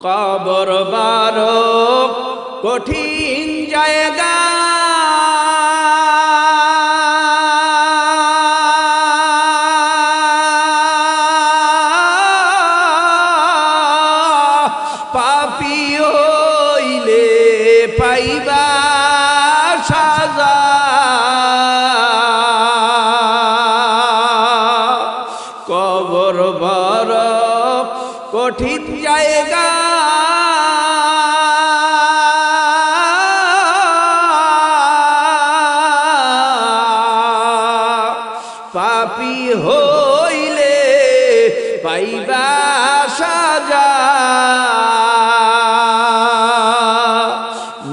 কবর বড় কঠিন জায়গা, পাপী হইলে পাইবা সাজা। কবর বড় কঠিন জায়গা, পাপী হইলে পাইবা সাজা।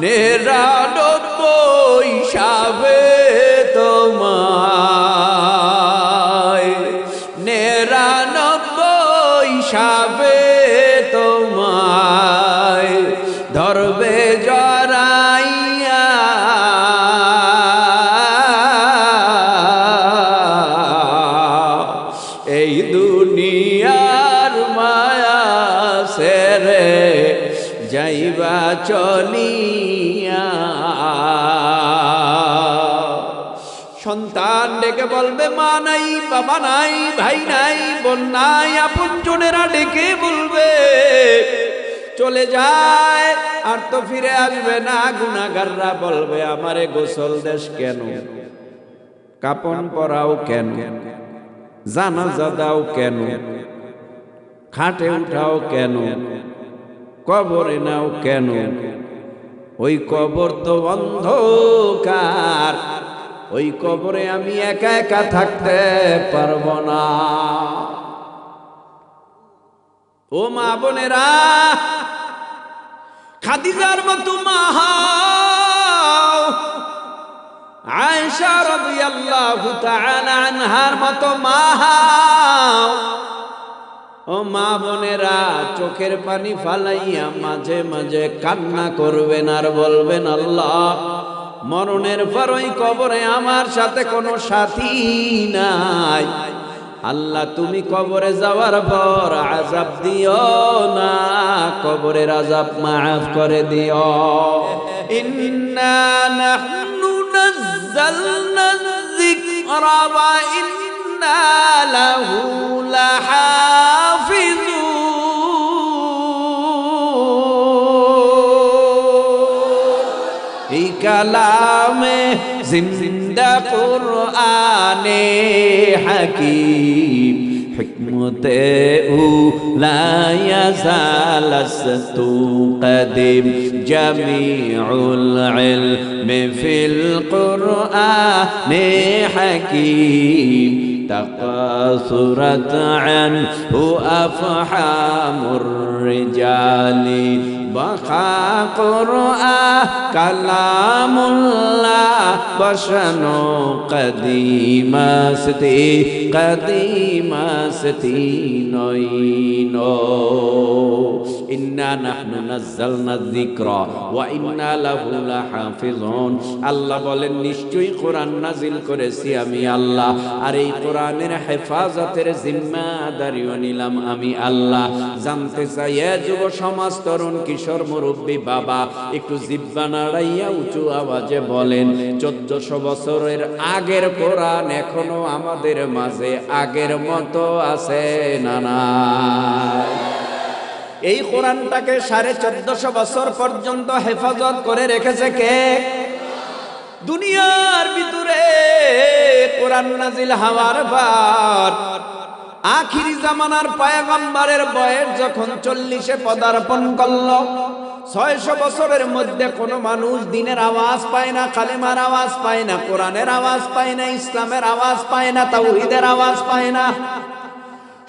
নিরানব্বই হিসাবে তোমায়, নিরানব্বই হিসাবে তোমায় ধরবে জড়াইয়া। এই দুনিয়ার মায়া সেরে যাইবা চলিয়া। সন্তান ডেকে বলবে মা নাই, বাবা নাই, ভাই নাই, বোন নাই, আপনজনেরা ডেকে বলবে চলে যায় আর তো ফিরে আসবে না। গুনাহগাররা বলবে আমারে গোসল দেশ কেন, কাপন পরাও কেন, জানাজা দাও কেন, খাটে উঠাও কেন, কবরে নাও কেন। ওই কবর তো অন্ধকার, ওই কবরে আমি একা একা থাকতে পারবো না। ও মা বোনেরা, খাদিজার মতো মা হও, আয়েশা রাদিয়াল্লাহু তাআলা আনহার মতো মা হও। ও মা বোনেরা, চোখের পানি ফালাইয়া মাঝে মাঝে কান্না করবেন আর বলবেন আল্লাহ, মরণের পর ওই কবরে আমার সাথে কোনো সাথী নাই। আল্লাহ তুমি কবরে যাওয়ার পর আযাব দিও না, কবরের আযাব মাফ করে দিও। ইন্না নাহনু নাযালনা যিকরা ওয়া ইন্না লাহু লাহাফিজুন। এই কালামে জিন্দা কুরআনে হাকীম, হিকমতে উলা ইয়াজালাস্তু কদিম, জামিউল ইলমি ফিল কুরআনে হাকীম, তাকাসুরাত আনহু আফহামুর রিজালি, বাখা কুরআন কালামুল্লাহ বসানো কদিমাস্তি, কদিমাস্তি নইন। ইন্না নাহনু নাযালনা যিকরা ওয়া ইন্না লাহু লাহাফিজুন। আল্লাহ বলেন নিশ্চয়ই কোরআন নাজিল করেছি আমি আল্লাহ, আর এই কোরআনের হেফাজতের জিম্মাদারিও নিলাম আমি আল্লাহ। জানতে চাই এ যুব সমাজ, তরুণ, কিশোর, মুরব্বী, বাবা, একটু জিহ্বা নাড়াইয়া উঁচু আওয়াজে বলেন 1400 বছরের আগের কোরআন এখনো আমাদের মাঝে আগের মতো আছে না নাই? এই কোরআনটাকে 1450 বছর পর্যন্ত হেফাজত করে রেখেছে কে? দুনিয়ার ভিতরে কোরআন নাজিল হওয়ার পর আখিরি জামানার পয়গম্বরের বয়স যখন 40-এ পদার্পণ করল, 600 বছরের মধ্যে কোনো মানুষ দিনের আওয়াজ পায় না, কালেমার আওয়াজ পায় না, কোরআনের আওয়াজ পায় না, ইসলামের আওয়াজ পায় না, তাওহীদের আওয়াজ পায় না।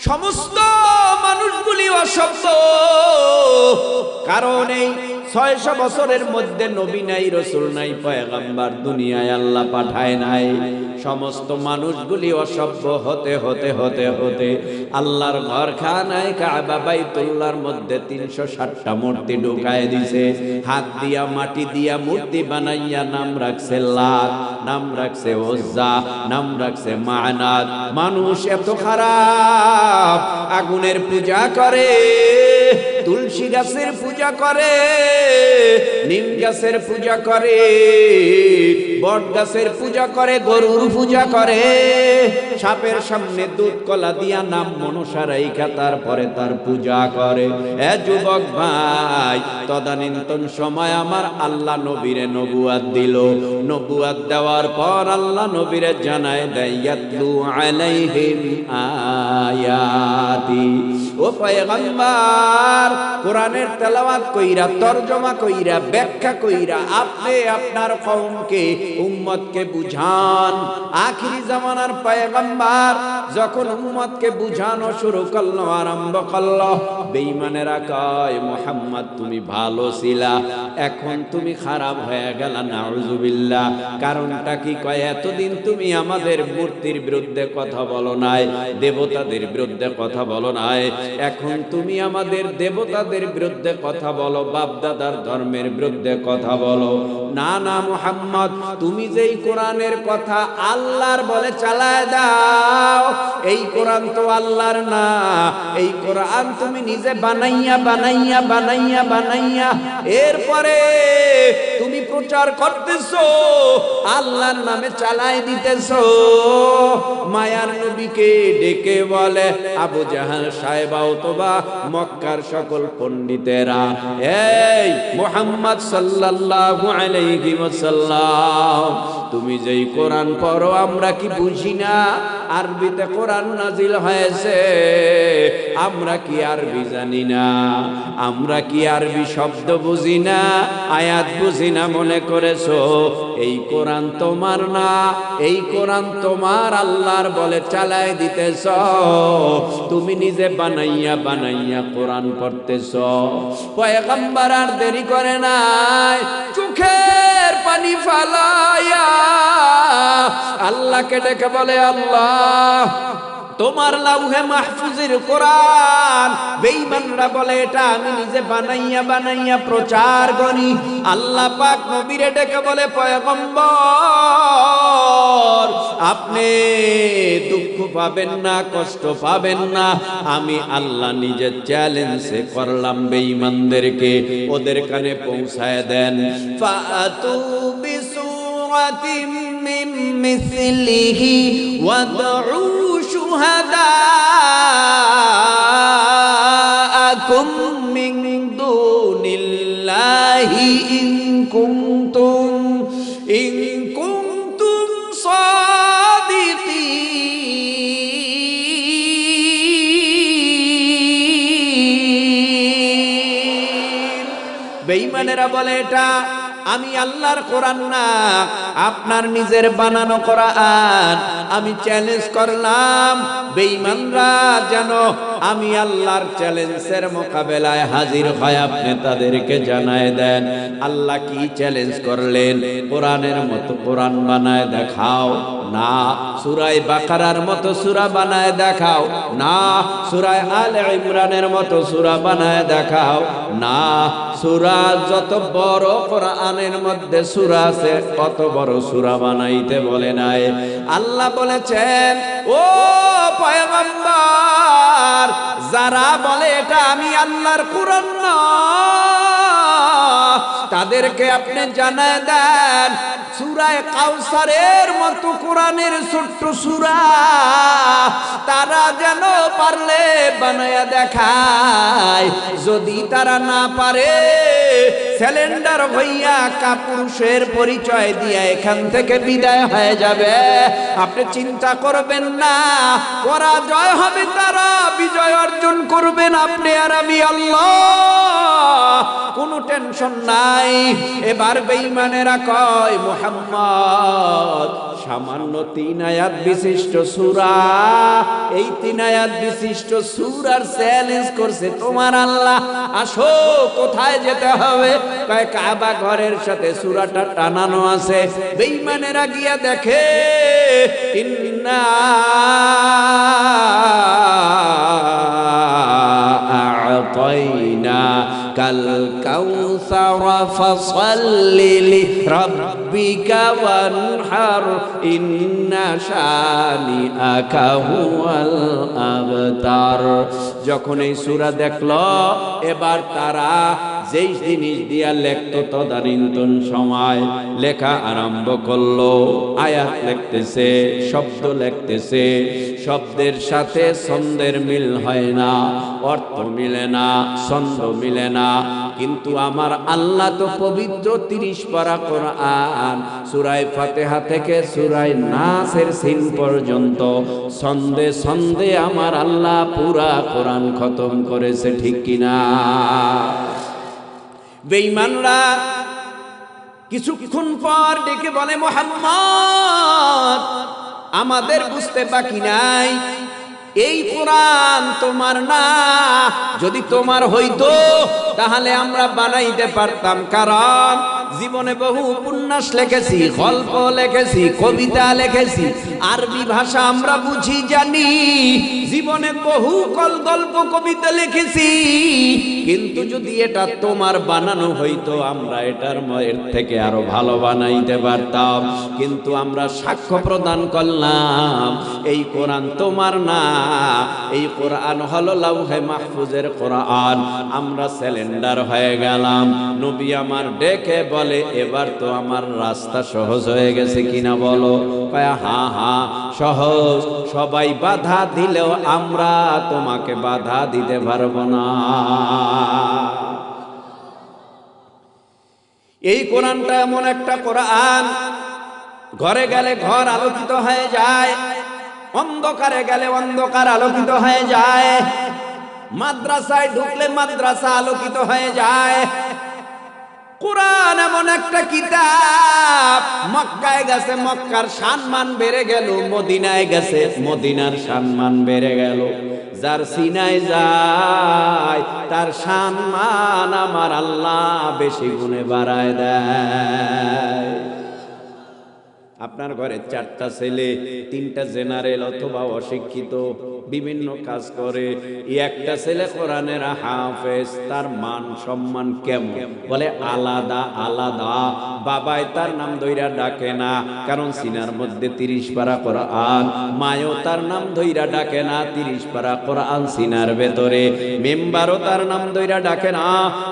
সমস্ত মানুষগুলি অসভ্য, কারণ এই 600 বছরের মধ্যে নবী নাই, রাসূল নাই, পয়গম্বর দুনিয়ায় আল্লাহ পাঠায় নাই। সমস্ত মানুষগুলি অসভ্য হতে হতে হতে হতে আল্লাহর ঘরখানায় কাবা বাইতুল্লাহর মধ্যে 360টা মূর্তি ঢুকায় দিছে। হাত দিয়া মাটি দিয়া মূর্তি বানাইয়া নাম রাখছে লাত, নাম রাখছে উজ্জা, নাম রাখছে মানাত। মানুষ এত খারাপ, আগুনের পূজা করে, তুলসী গাছের পূজা করে, নিম গাছের পূজা করে, বট গাছের পূজা করে, গরুর পূজা করে, সাপের সামনে দুধ কলা দিয়া নাম মনসা রাইখা তারপরে তার পূজা করে। এ যুবক ভাই, তদানীন্তন সময় আমার আল্লাহ নবীরে নবুয়াত দিল। নবুয়াত দেওয়ার পর আল্লাহ নবীরে জানায় দেয় ইয়াতলু আলাইহিম আয়াতি। ও পয়গম্বর, কোরআনের তেলাওয়াত কইরা, তরজমা কইরা, ব্যাখ্যা কইরা আপনি আপনার কওমকে, উম্মতকে বুঝান। আখিরি জামানার পয়গম্বর যখন উম্মতকে বুঝানো শুরু করলো, আরম্ভ করলো, বেঈমানেরা কয় মুহাম্মদ তুমি ভালো ছিলা, এখন তুমি খারাপ হয়ে গেলা, নাউজুবিল্লাহ। কারণটা কি? কয় এতদিন তুমি আমাদের মূর্তির বিরুদ্ধে কথা বলো নাই, দেবতাদের বিরুদ্ধে কথা বলো নাই, এখন তুমি আমাদের দেবতাদের বিরুদ্ধে কথা বলো, বাপদাদার ধর্মের বিরুদ্ধে কথা বলো। না না মুহাম্মদ, তুমি যেই কোরআনের কথা আল্লাহর বলে চালায় দাও, এই কোরআন তো আল্লাহর না, এই কোরআন তুমি নিজে বানাইয়া বানাইয়া বানাইয়া বানাইয়া এরপরে তুমি প্রচার করতেছো, আল্লাহর নামে চালাই দিতেছো। মায়ার নবীকে ডেকে বলে আবু জাহাল সাহেবা অথবা মক্কার সকল পণ্ডিতেরা, এই মুহাম্মদ সাল্লাল্লাহু আলাইহি ওয়াসাল্লাম, তুমি যেই কোরআন পড়ো আমরা কি বুঝি না? আরবিতে কোরআন নাজিল হয়েছে, আমরা কি আরবি জানি না? আমরা কি আরবি শব্দ বুঝি না, আয়াত বুঝি না মনে করেছো এই কোরআন তোমার না, এই কোরআন তোমার আল্লাহর বলে চালায় দিতেছ, তুমি নিজে বানাইয়া বানাইয়া কোরআন পড়তেছ। পয়গম্বর আর দেরি করে নাই, চোখের পানি ফালাইয়া আল্লাহকে ডেকে বলে আল্লাহ তোমার লাউহে মাহফুজের কোরআন বেঈমানরা বলে এটা আমি নিজে বানাইয়া বানাইয়া প্রচার করি। আল্লাহ পাক নবীরে ডেকে বলে পয়গম্বর আপনি দুঃখ পাবেন না, কষ্ট পাবেন না, আমি আল্লাহ নিজে চ্যালেঞ্জে করলাম বেঈমানদেরকে, ওদের কানে পৌঁছায় দেন। ফাতু বিসূরাতিম মিন মিসলিহি ওয়াদউ শুহাদাআকুম মিন দুনিল্লাহি ইন কুনতুম সাদিকিন। বেঈমানেরা বলে এটা আমি আল্লাহর কোরআন না, আপনার নিজের বানানো কোরআন। আমি চ্যালেঞ্জ করলাম বেঈমানরা যেন আমি আল্লাহর চ্যালেঞ্জের মোকাবেলায় হাজির হয়, আপনি তাদেরকে জানায় দেন। আল্লাহ কি চ্যালেঞ্জ করলেন? কোরআনের মতো কোরআন বানায় দেখাও না, সূরা বাকারার মতো সূরা বানায় দেখাও না, সূরা আলে ইমরানের মতো সূরা বানায় দেখাও না, সূরা যত বড় কোরআনের মধ্যে সূরা আছে কত বড় সূরা বানাইতে বলে নাই। আল্লাহ বলেছেন ও পয়গম্বর, যারা বলে এটা আমি আল্লাহর কোরআন না, তাদেরকে আপনি জানায় দেন সূরা কাউসারের মতো কোরআনের ছোট্ট সূরা তারা যেন পারলে বানায়া দেখায়। যদি তারা না পারে সিলিন্ডার হইয়া কাপুরুষের পরিচয় দিয়ে এখান থেকে বিদায় হয়ে যাবে। আপনি চিন্তা করবেন না, পরাজয় হবে তারা, বিজয় অর্জন করবেন আপনি আর আমি আল্লাহ, কোনো টেনশন নাই। এবার বেঈমানেরা কয় মুহাম্মদ সামান্য 3 আয়াত বিশিষ্ট সূরা, এই 3 আয়াত বিশিষ্ট সূরার চ্যালেঞ্জ করছে তোমার আল্লাহ, আসো কোথায় যেতে হবে? কয় কাবা ঘরের সাথে সূরাটা টানানো আছে। বেঈমানেরা গিয়া দেখে ইন্না আ'তাইনা কাল কাউসার ফাসাল্লি লিরাব্বিকা ওয়ানহার ইন্না শানিআকা হুয়াল আবতার। যখন এই সূরা দেখলো, এবার তারা যেই জিনিস দিয়া লেখতো তদানীন্তন সময় লেখা আরম্ভ করলো। আয়াত লিখতেছে, শব্দ লিখতেছে, শব্দের সাথে ছন্দের মিল হয় না, অর্থ মিলে না, ছন্দ মিলে না। কিন্তু আমার আল্লাহ তো পবিত্র 30 পারা কোরআন, সূরা ফাতিহা থেকে সূরা নাসের সিন পর্যন্ত ছন্দে ছন্দে আমার আল্লাহ পুরা কোরআন খতম করেছে, ঠিক কিনা? বেঈমানরা কিছুক্ষণ পর ডেকে বলে, মুহাম্মদ, আমাদের বুঝতে বাকি নাই, এই কোরআন তোমার না। যদি তোমার হইতো তাহলে আমরা বানাইতে পারতাম, কারণ জীবনে বহু উপন্যাস লিখেছি, গল্প লিখেছি, কবিতা লিখেছি, আরবি ভাষা আমরা বুঝি জানি, জীবনে বহু গল্প কবিতা লিখেছি। কিন্তু যদি এটা তোমার বানানো হইতো, আমরা এটার এর থেকে আরো ভালো বানাইতে পারতাম। কিন্তু আমরা সাক্ষ্য প্রদান করলাম এই কোরআন তোমার না, এই কোরআন হলো লাউহে মাহফুজের কোরআন। আমরা সিলিন্ডার হয়ে গেলাম। নবী আমার ডেকে বলে, এবার তো আমার রাস্তা সহজ হয়ে গেছে কিনা বলো? কয় হ্যাঁ হ্যাঁ সহজ, সবাই বাধা দিলেও আমরা তোমাকে বাধা দিতে পারবো না। এই কোরআনটা এমন একটা কোরআন, ঘরে গেলে ঘর আলোকিত হয়ে যায়, অন্ধকারে গেলে অন্ধকার আলোকিত হয়ে যায়, মাদ্রাসায় ঢুকলে মাদ্রাসা আলোকিত হয়ে যায়। কোরআন এমন একটা কিতাব, মক্কায় গেছে মক্কার সম্মান বেড়ে গেল, মদিনায় গেছে মদিনার সম্মান বেড়ে গেল। যার সিনায় যায় তার সম্মান আমার আল্লাহ বেশি গুণে বাড়ায় দেয়। আপনার ঘরে 4টা ছেলে, 3টা জেনারেল অথবা অশিক্ষিত, বিভিন্ন কাজ করে, একটা ছেলে কোরআনের হাফেজ, তার মান সম্মান কেমন? বলে আলাদা আলাদা। বাবাই তার নাম ধইরা ডাকে না, কারণ সিনার মধ্যে 30 পারা কোরআন। মায়ও তার নাম ধইরা ডাকে না, 30 পারা কোরআন সিনার ভেতরে। মেম্বারও তার নাম ধইরা ডাকে না,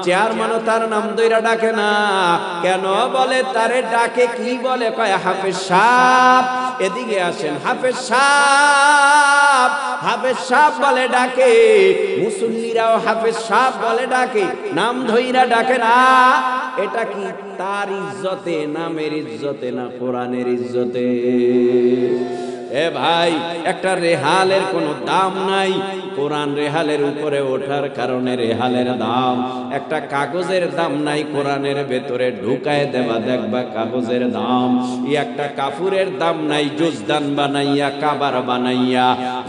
চেয়ারম্যানও তার নাম ধইরা ডাকে না। কেন? বলে তারে ডাকে কি বলে? কয় হাফেজ সাহেব, এদিকে আসেন হাফেজ সাহেব। হাফেজ সাহেব বলে ডাকে, মুসল্লিরাও হাফেজ সাহেব বলে ডাকে, নাম ধইরা ডাকে না। এটা কি তার ইজ্জতে, নামের ইজ্জতে, না কোরআনের ইজ্জতে? এ ভাই, একটা রেহালের কোনো দাম নাই, কোরআন রেহালের উপরে ওঠার কারণে রেহালের দাম। একটা কাগজের দাম নাই, কোরআনের ভেতরে ঢুকায় দেবা দেখবা কাগজের দাম। একটা কাপড়ের দাম নাই, জুজদান বানাইয়া কাবার বানাইয়া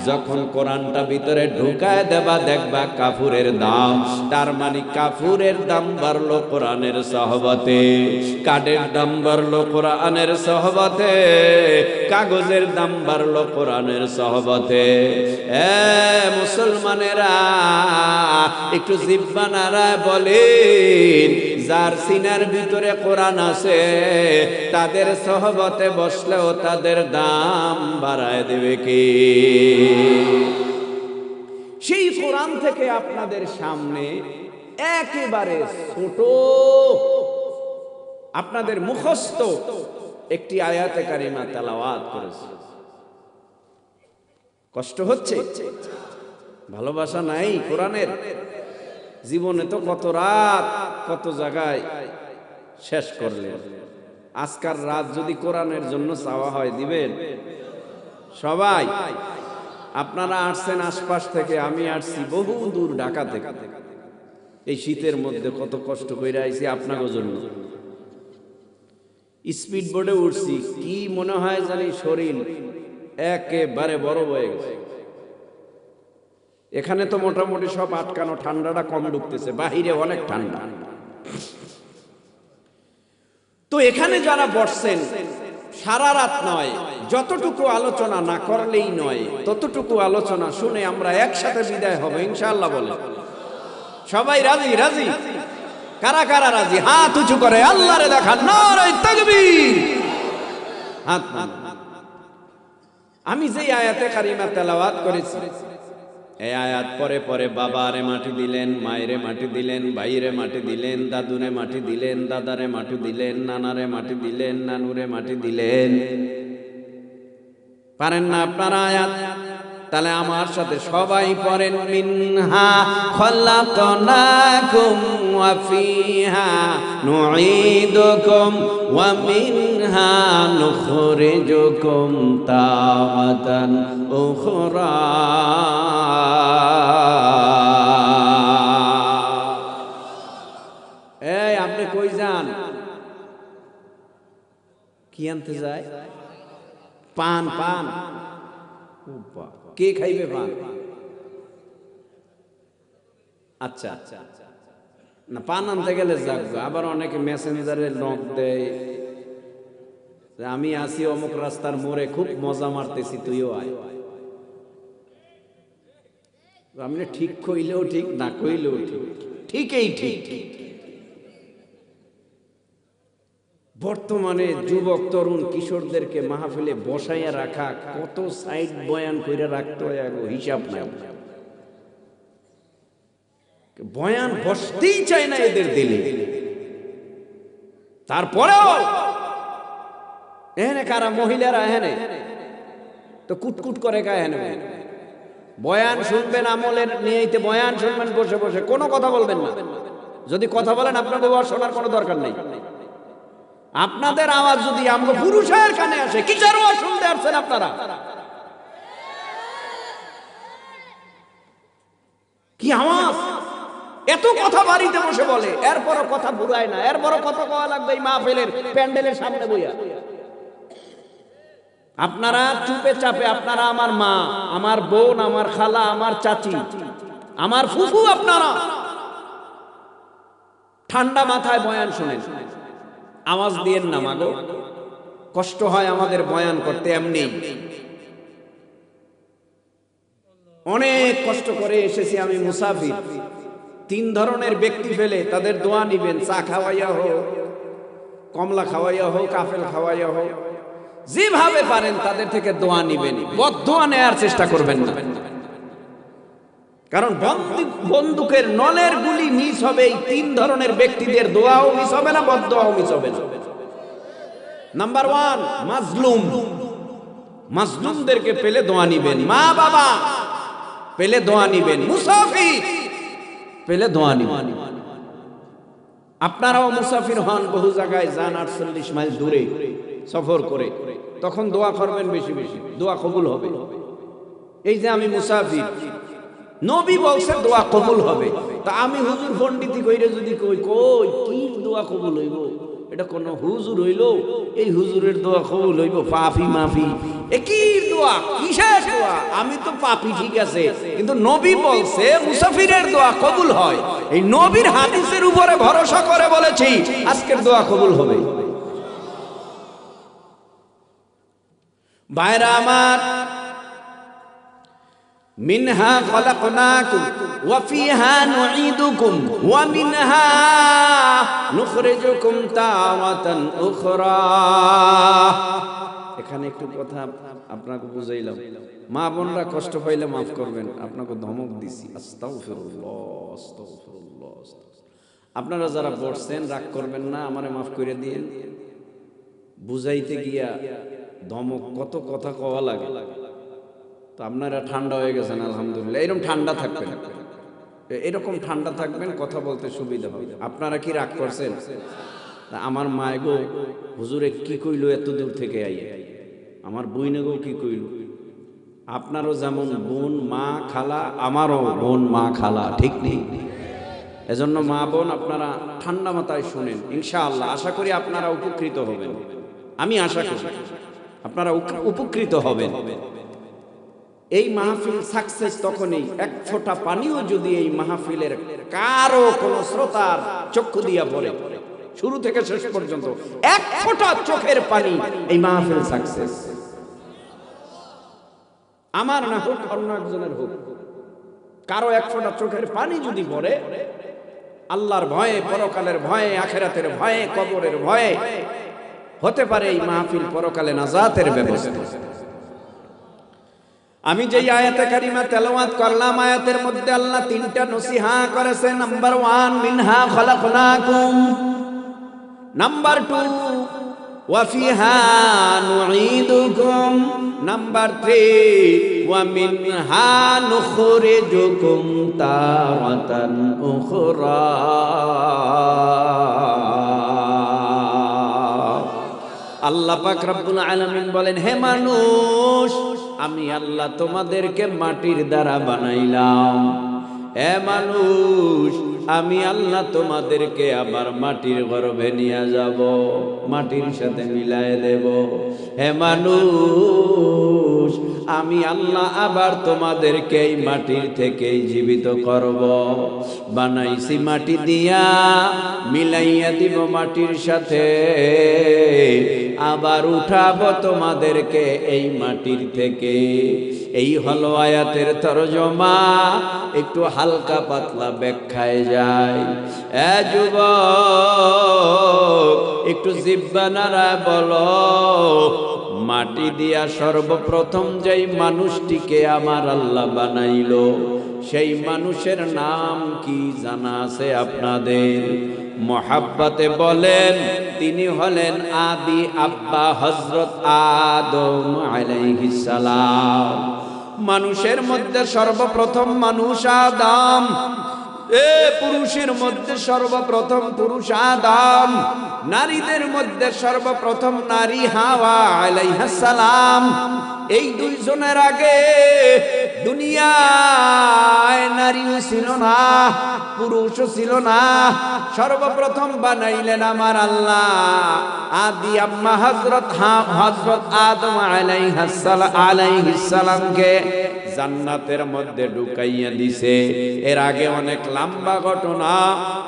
যখন কোরআনটা ভিতরে ঢুকায় দেবা দেখবা কাপড়ের দাম। তার মানে কাপড়ের দাম বাড়লো কোরআনের সহবতে, কাঠের দাম বাড়লো কোরআনের সহবতে, কাগজের দাম বাড়লো কোরআনের সহবতে। মুসলমানেরা একটু জিহ্বা নাড়ায় বলেন, যার সিনার ভিতরে কোরআন আছে তাদের সহবতে বসলেও তাদের দাম বাড়ায় দেবে কি? সেই কোরআন থেকে আপনাদের সামনে একেবারে ছোট, আপনাদের মুখস্থ একটি আয়াতে কারিমা তেলাওয়াত করেছে। কষ্ট হচ্ছে? ভালোবাসা নাই কোরআনের? জীবনে তো কত রাত কত জায়গায় শেষ করলেন। আজকার রাত যদি কোরআনের জন্য চাওয়া হয় দিবেন সবাই? আপনারা আসছেন আশপাশ থেকে, আমি আসছি বহু দূর ঢাকা থেকে। এই শীতের মধ্যে কত কষ্ট করে আইছি আপনাদের জন্য। স্পিড বোর্ডে উঠছি, কি মনে হয় জানি শরীর একেবারে বড় হয়ে গেছে। এখানে তো মোটামুটি সব আটকানো, ঠান্ডাটা কম ঢুকতেছে, বাহিরে অনেক ঠান্ডা। তো এখানে যারা বসছেন সারা রাত নয়, যতটুকু আলোচনা না করলেই নয়, ততটুকু আলোচনা শুনে আমরা একসাথে বিদায় হব ইনশাআল্লাহ। বলে সবাই রাজি? রাজি? কারা কারা রাজি হাত উঁচু করে আল্লাহরে দেখান, নারে তাকবীর। হাত আমি যে আয়াতে কারিমা তেলাওয়াত করেছি, এই আয়াত পরে পরে বাবারে মাটি দিলেন, মায়েরে মাটি দিলেন, ভাইরে মাটি দিলেন, দাদুরে মাটি দিলেন, দাদারে মাটি দিলেন, নানারে মাটি দিলেন, নানুরে মাটি দিলেন। পারেন না আপনারা আয়াত? তাহলে আমার সাথে সবাই পড়েন, মিনহা খলাকনাকুম ওয়া ফিহা নুঈদুকুম ওয়া মিনহা নুখরিজুকুম তারাতান উখরা। এই আপনি কই যান? কি আনতে যায়? পান। পান কে খাইবে পান? আচ্ছা না, পান আনতে গেলে যাবে। আবার অনেকে মেসেঞ্জারে নক দেয়, আমি আসি অমুক রাস্তার মোড়ে, খুব মজা মারতেছি, তুইও আয়। আপনি ঠিক কইলেও ঠিক, না কইলেও ঠিক, ঠিকই ঠিক। বর্তমানে যুবক তরুণ কিশোরদেরকে মাহফিলে বসাইয়া রাখা, কত সাইড বয়ান কইরা রাখতে হয়, হিসাব নাই। বয়ান বসতেই চায় না এদের দিলে। তারপরেও এখানে কারা মহিলারা এখানে তো কুটকুট করে গায়ে এখানে বয়ান শুনবেন, আমলের নিয়েইতে বয়ান শুনবেন, বসে বসে কোনো কথা বলবেন না। যদি কথা বলেন আপনাদের শোনার কোনো দরকার নেই। আপনাদের আওয়াজ যদি আমগো পুরুষের কানে আসে, কিসের ওয়াজ শুনতে আসছেন আপনারা? কি আওয়াজ! এত কথা বাড়িতে বসে বলে, এরপরও কথা বুঝায় না, এরপরও কথা কওয়া লাগবে এই মাহফিলের প্যান্ডেলের সামনে বইয়া। আপনারা চুপে চাপে, আপনারা আমার মা, আমার বোন, আমার খালা, আমার চাচি, আমার ফুফু, আপনারা ঠান্ডা মাথায় বয়ান শুনেন, আওয়াজ দিয়েন না মাগো। কষ্ট হয় আমাদের বয়ান করতে, এমনি অনেক কষ্ট করে এসেছি আমি মুসাফির। 3 ধরনের ব্যক্তি ফেলে তাদের দোয়া নিবেন, চা খাওয়াইয়া হোক, কমলা খাওয়াইয়া হোক, আপেল খাওয়াইয়া হোক, যেভাবে পারেন তাদের থেকে দোয়া নিবেন। বদদোয়া নেয়ার চেষ্টা করবেন না, কারণ বন্দুকের নলের গুলি মিস হবে। এই 3 ধরনের ব্যক্তিদের দোয়াও মিস হবে না, বদদোয়াও মিস হবে না। নাম্বার 1, মাজলুম। মাজলুমদেরকে পেলে দোয়া নিবেন। মা বাবা পেলে দোয়া নিবেন। মুসাফির পেলে দোয়া নিবেন। আপনারাও মুসাফির হন, বহু জায়গায় যান, 48 মাইল দূরে সফর করে, তখন দোয়া করবেন বেশি বেশি, দোয়া কবুল হবে। এই যে আমি মুসাফির, নবী বলছে দোয়া কবুল হবে, তা আমি হুজুর পণ্ডিতি কইরে যদি কই কি দোয়া কবুল হইব? এটা কোন হুজুর হইল? এই হুজুরের দোয়া কবুল হইব? পাপি মাফি একই দোয়া, কিসের দোয়া? আমি তো পাপি, ঠিক আছে, কিন্তু নবী বলছে মুসাফিরের দোয়া কবুল হয়। এই নবীর হাদিসের উপরে ভরসা করে বলেছি আজকের দোয়া কবুল হবে। ভাইরা আমার, মিনহা খলাকনাকুম ওয়া ফিহা নুঈদুকুম ওয়া মিনহা নুখরিজুকুম তাওয়াতান উখরা। এখানে একটু কথা আপনাকে বুঝাইলাম, মা বোনরা কষ্ট পাইলে মাফ করবেন, আপনাকে ধমক দিছি। আস্তাগফিরুল্লাহ, আস্তাগফিরুল্লাহ। আপনারা যারা বলছেন রাগ করবেন না, আমারে মাফ করে দিয়েন। বুঝাইতে গিয়া ধমক, কত কথা কওয়া লাগে। তো আপনারা ঠান্ডা হয়ে গেছেন আলহামদুলিল্লাহ। এরকম ঠান্ডা থাকবেন, এরকম ঠান্ডা থাকবেন, কথা বলতে সুবিধা হবে। আপনারা কি রাগ করছেন? আমার মায় গো, হুজুরে কি কইলো এত দূর থেকে আইয়ে, আমার বইনে গো কি কইল। আপনারও যেমন বোন মা খালা, আমারও বোন মা খালা, ঠিক নেই? এজন্য মা বোন আপনারা ঠান্ডা মাথায় শুনেন, ইনশাআল্লাহ আশা করি আপনারা উপকৃত হবেন। আমি আশা করি আপনারা উপকৃত হবেন। এই মাহফিল সাকসেস তখনই, এক ফোঁটা পানিও যদি এই মাহফিলের কারো কোনো শ্রোতার চক্ষু দিয়া পড়ে, শুরু থেকে শেষ পর্যন্ত এক ফোঁটা চোখের পানি, এই মাহফিল সাকসেস। আমার না হোক, অন্য একজনের হোক, কারো এক ফোঁটা চোখের পানি যদি পড়ে, আল্লাহর ভয়ে, পরকালের ভয়ে, আখিরাতের ভয়ে, কবরের ভয়ে হতে পারে এই মাহফিল পরকালে নাজাতের ব্যবস্থা। আমি যে আয়াতে কারিমা তেলাওয়াত করলাম, আয়াতের মধ্যে আল্লাহ তিনটা নসিহা করেছেন। নাম্বার 1, মিনহা খলাকনাকুম। নাম্বার 2, ওয়া ফিহা নুঈদুকুম। নাম্বার 3, ওয়া মিনহা নুখরিজুকুম তারাতান উখরা। আল্লাহ পাক রব্বুল আলামিন বলেন, হে মানুষ, আমি আল্লাহ তোমাদেরকে মাটির দ্বারা বানাইলাম। হে মানুষ, আমি আল্লাহ তোমাদেরকে আবার মাটির গর্ভে নিয়ে যাব, মাটির সাথে মিলাই দেব। হে মানুষ, আমি আল্লাহ আবার তোমাদেরকে এই মাটির থেকেই জীবিত করব। বানাইছি মাটি দিয়া, মিলাইয়া দিব মাটির সাথে, আবার উঠাবো তোমাদেরকে এই মাটির থেকে। এই হলো আয়াতের তরজমা। একটু হালকা পাতলা ব্যাখ্যায় যায়। এ যুবক, একটু জিহ্বা নাড়া বলো, মাটি দিয়া সর্বপ্রথম যেই মানুষটিকে আমার আল্লাহ বানাইলো, সেই মানুষের নাম কি জানা আছে আপনাদের? মোহাব্বতে বলেন, তিনি হলেন আদি আব্বা হযরত আদম আলাইহিস সালাম। মানুষের মধ্যে সর্বপ্রথম মানুষ আদম। পুরুষের মধ্যে সর্বপ্রথম পুরুষ আদম। নারীদের মধ্যে সর্বপ্রথম নারী হাওয়া আলাইহিস সালাম। এই দুইজনের আগে দুনিয়ায় নারীও ছিল না, পুরুষও ছিল না। সর্বপ্রথম বানাইলেন আমার আল্লাহ আদি আম্মা হযরত আদম আলাইহিস সালামকে জান্নাতের মধ্যে ঢুকাইয়া দিছে। এর আগে অনেক লম্বা ঘটনা,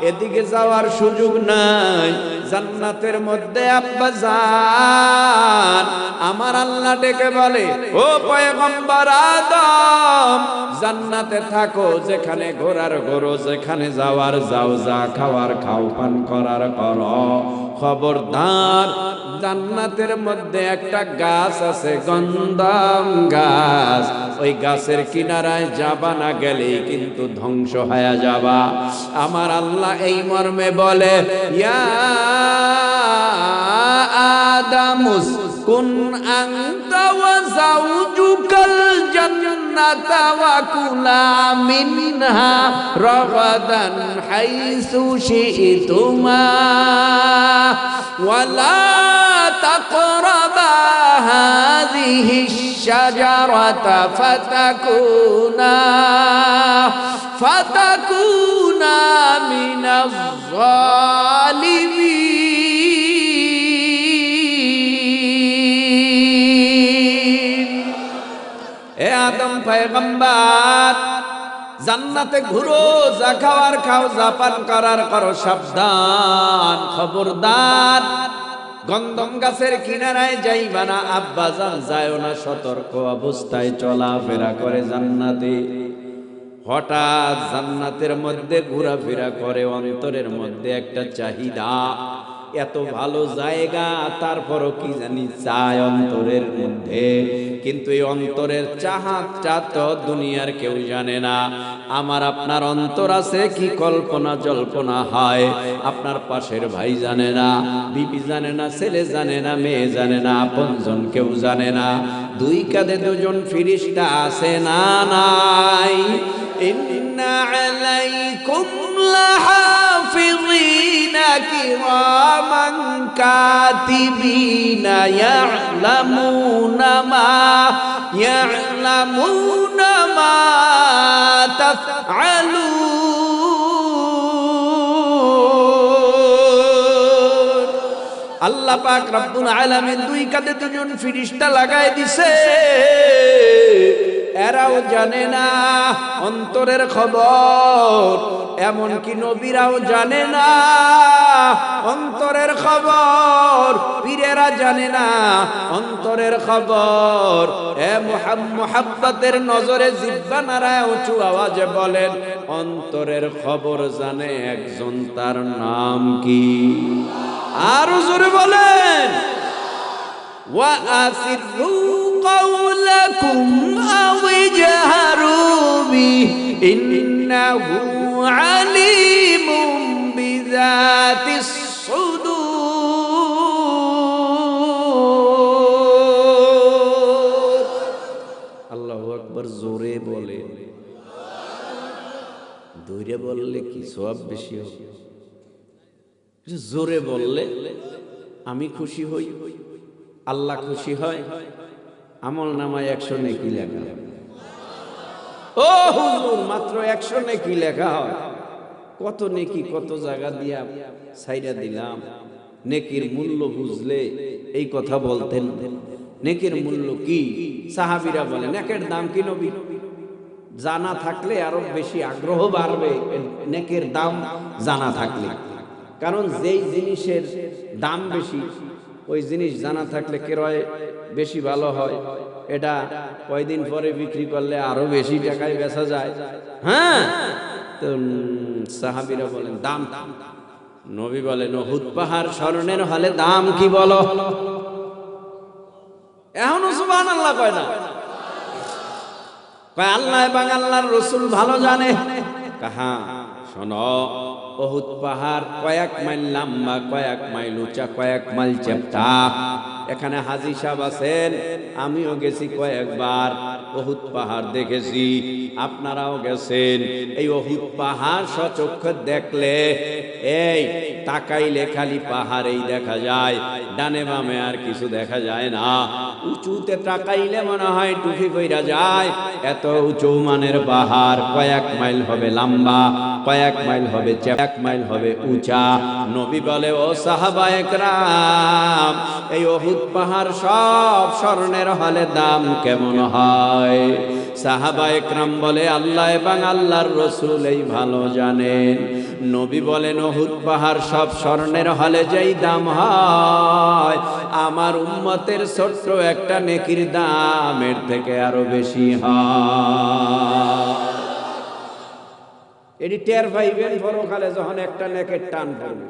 এদিকে যাওয়ার সুযোগ নাই। জান্নাতের মধ্যে আব্বা জান আমার আল্লাহ ডেকে বলে, ও পয়গম্বর আদম, জান্নাতে থাকো, যেখানে ঘোরার ঘোরো, যেখানে যাওয়ার যাও, যা খাওয়ার খাও, পান করার করো। খবরদার, জান্নাতের মধ্যে একটা গাছ আছে, গন্ধম গাছ। ওই গাছের কিনারায় যাবা না, গেলে কিন্তু ধ্বংস হয়ে যাবা। আমার আল্লাহ এই মর্মে বলে, ইয়া আদামুস কুন আনতা ওয়া যাওজুকাল জান্নাতা ওয়া কুলা মিনহা রাগাদান হাইসু শি'তুমা ওয়া লা তাকরাবা হাযিহিশ শাজারাতা ফাতাকুনা মিনাজ জালিমিন। এ আদম পয়গম্বর, জান্নাতে ঘুরো, যা খাওয়ার খাও, যা পান করার করো, সাবধান, খবরদার, গন্ধম গাছের কিনারায় যাইবা না। আব্বা জান যায় না, সতর্ক অবস্থায় চলাফেরা করে জান্নাতে। হঠাৎ জান্নাতের মধ্যে ঘোরাফেরা করে, অন্তরের মধ্যে একটা চাহিদা, এত ভালো জায়গা, তারপরও কি জানি চায় অন্তরের মধ্যে। কিন্তু এই অন্তরের চাহাতটা তো দুনিয়ার কেউ জানে না। আমার আপনার অন্তর আছে কি কল্পনা জল্পনা হয়, আপনার পাশের ভাই জানে না, বিবি জানে না, ছেলে জানে না, মেয়ে জানে না, আপনজন কেউ জানে না। দুই কাঁধে দুজন ফিরিস্তা আছে না নাই? ইন্না আলাইকুম লাহাফিযিনা কিরামান কাতিবিনা ইয়ালামুনা মা তাফআলুন। আল্লাহ পাক রব্বুল আলামিন দুই কাঁধে দুজন ফিরিস্তা লাগায় দিছে। এরাও জানে না অন্তরের খবর, এমনকি নবীরাও জানে না। অন্তরের খবর পীরেরা জানে না, অন্তরের খবর। এ মুহাব্বতের নজরে জিহ্বা নাড়ায় উঁচু আওয়াজে বলেন, অন্তরের খবর জানে একজন, তার নাম কি? আরো জোরে বলেন, ওয়া আসিরু قولكم أو اجهروا به إنه عليم بذات الصدور আল্লাহু আকবার। জোরে বলে, দূরে বললে কি সওয়াব বেশি হবে? জোরে বললে আমি খুশি হই, আল্লাহ খুশি হয়, আমল নামায় 100 নেকি লেখা। ও হুজুর, মাত্র 100 নেকি লেখা হয়? কত নেকি কত জায়গা দিয়া ছাইরা দিলাম। নেকির মূল্য বুঝলে এই কথা বলতেন। নেকির মূল্য কি? সাহাবীরা বলেন, নেকের দাম কি নবী? জানা থাকলে আরো বেশি আগ্রহ বাড়বে নেকের দাম জানা থাকলে। কারণ যেই জিনিসের দাম বেশি, ওই জিনিস জানা থাকলে ক্রয় বেশি ভালো হয়। এটা কয়দিন পরে বিক্রি করলে আরো বেশি টাকায় বেচা যায়। হ্যাঁ, তো সাহাবীরা বলেন দাম। নবী বলেন, উহুদ পাহাড় স্মরণের হলে দাম কি বলো? এখনো সুবহানাল্লাহ কয় না? কয় আল্লাহ এবং আল্লাহর রাসূল ভালো জানে। কাহা শোনো, উহুদ পাহাড় কয়েক মাইল লম্বা, কয়েক মাইল উঁচা, কয়েক মাইল চেপ্টা। এখানে হাজী সাহেব আছেন, আমিও গেছি কয়েকবার, উহুদ পাহাড় দেখেছি, আপনারাও গেছেন। এই উহুদ পাহাড় সচক্ষে দেখলে, এই তাকাইলে খালি পাহাড়েই দেখা যায়, ডানে বামে আর কিছু দেখা যায় না। উঁচুতে তাকাইলে মনে হয় টুপি কইরা যায়, এত উঁচু মানের পাহাড়। কয়েক মাইল হবে লম্বা, কয়েক মাইল হবে, 1 মাইল হবে উঁচা। নবী বলে, ও সাহাবায়ে কেরাম, এই উহুদ পাহাড় সব স্মরণের হলে দাম কেমন হয়? সাহাবায়ে কেরাম বলে, আল্লাহ এবং আল্লাহর রাসূল এই ভালো জানেন। নবী বলেন, উহুদ পাহাড় সব স্মরণের হলে যেই দাম হয়, আমার উম্মতের ছোট্ট একটা নেকির দাম এর থেকে আরো বেশি হয়। এটি টের পাইবেন পরকালে যখন একটা নেকের টান পড়বে,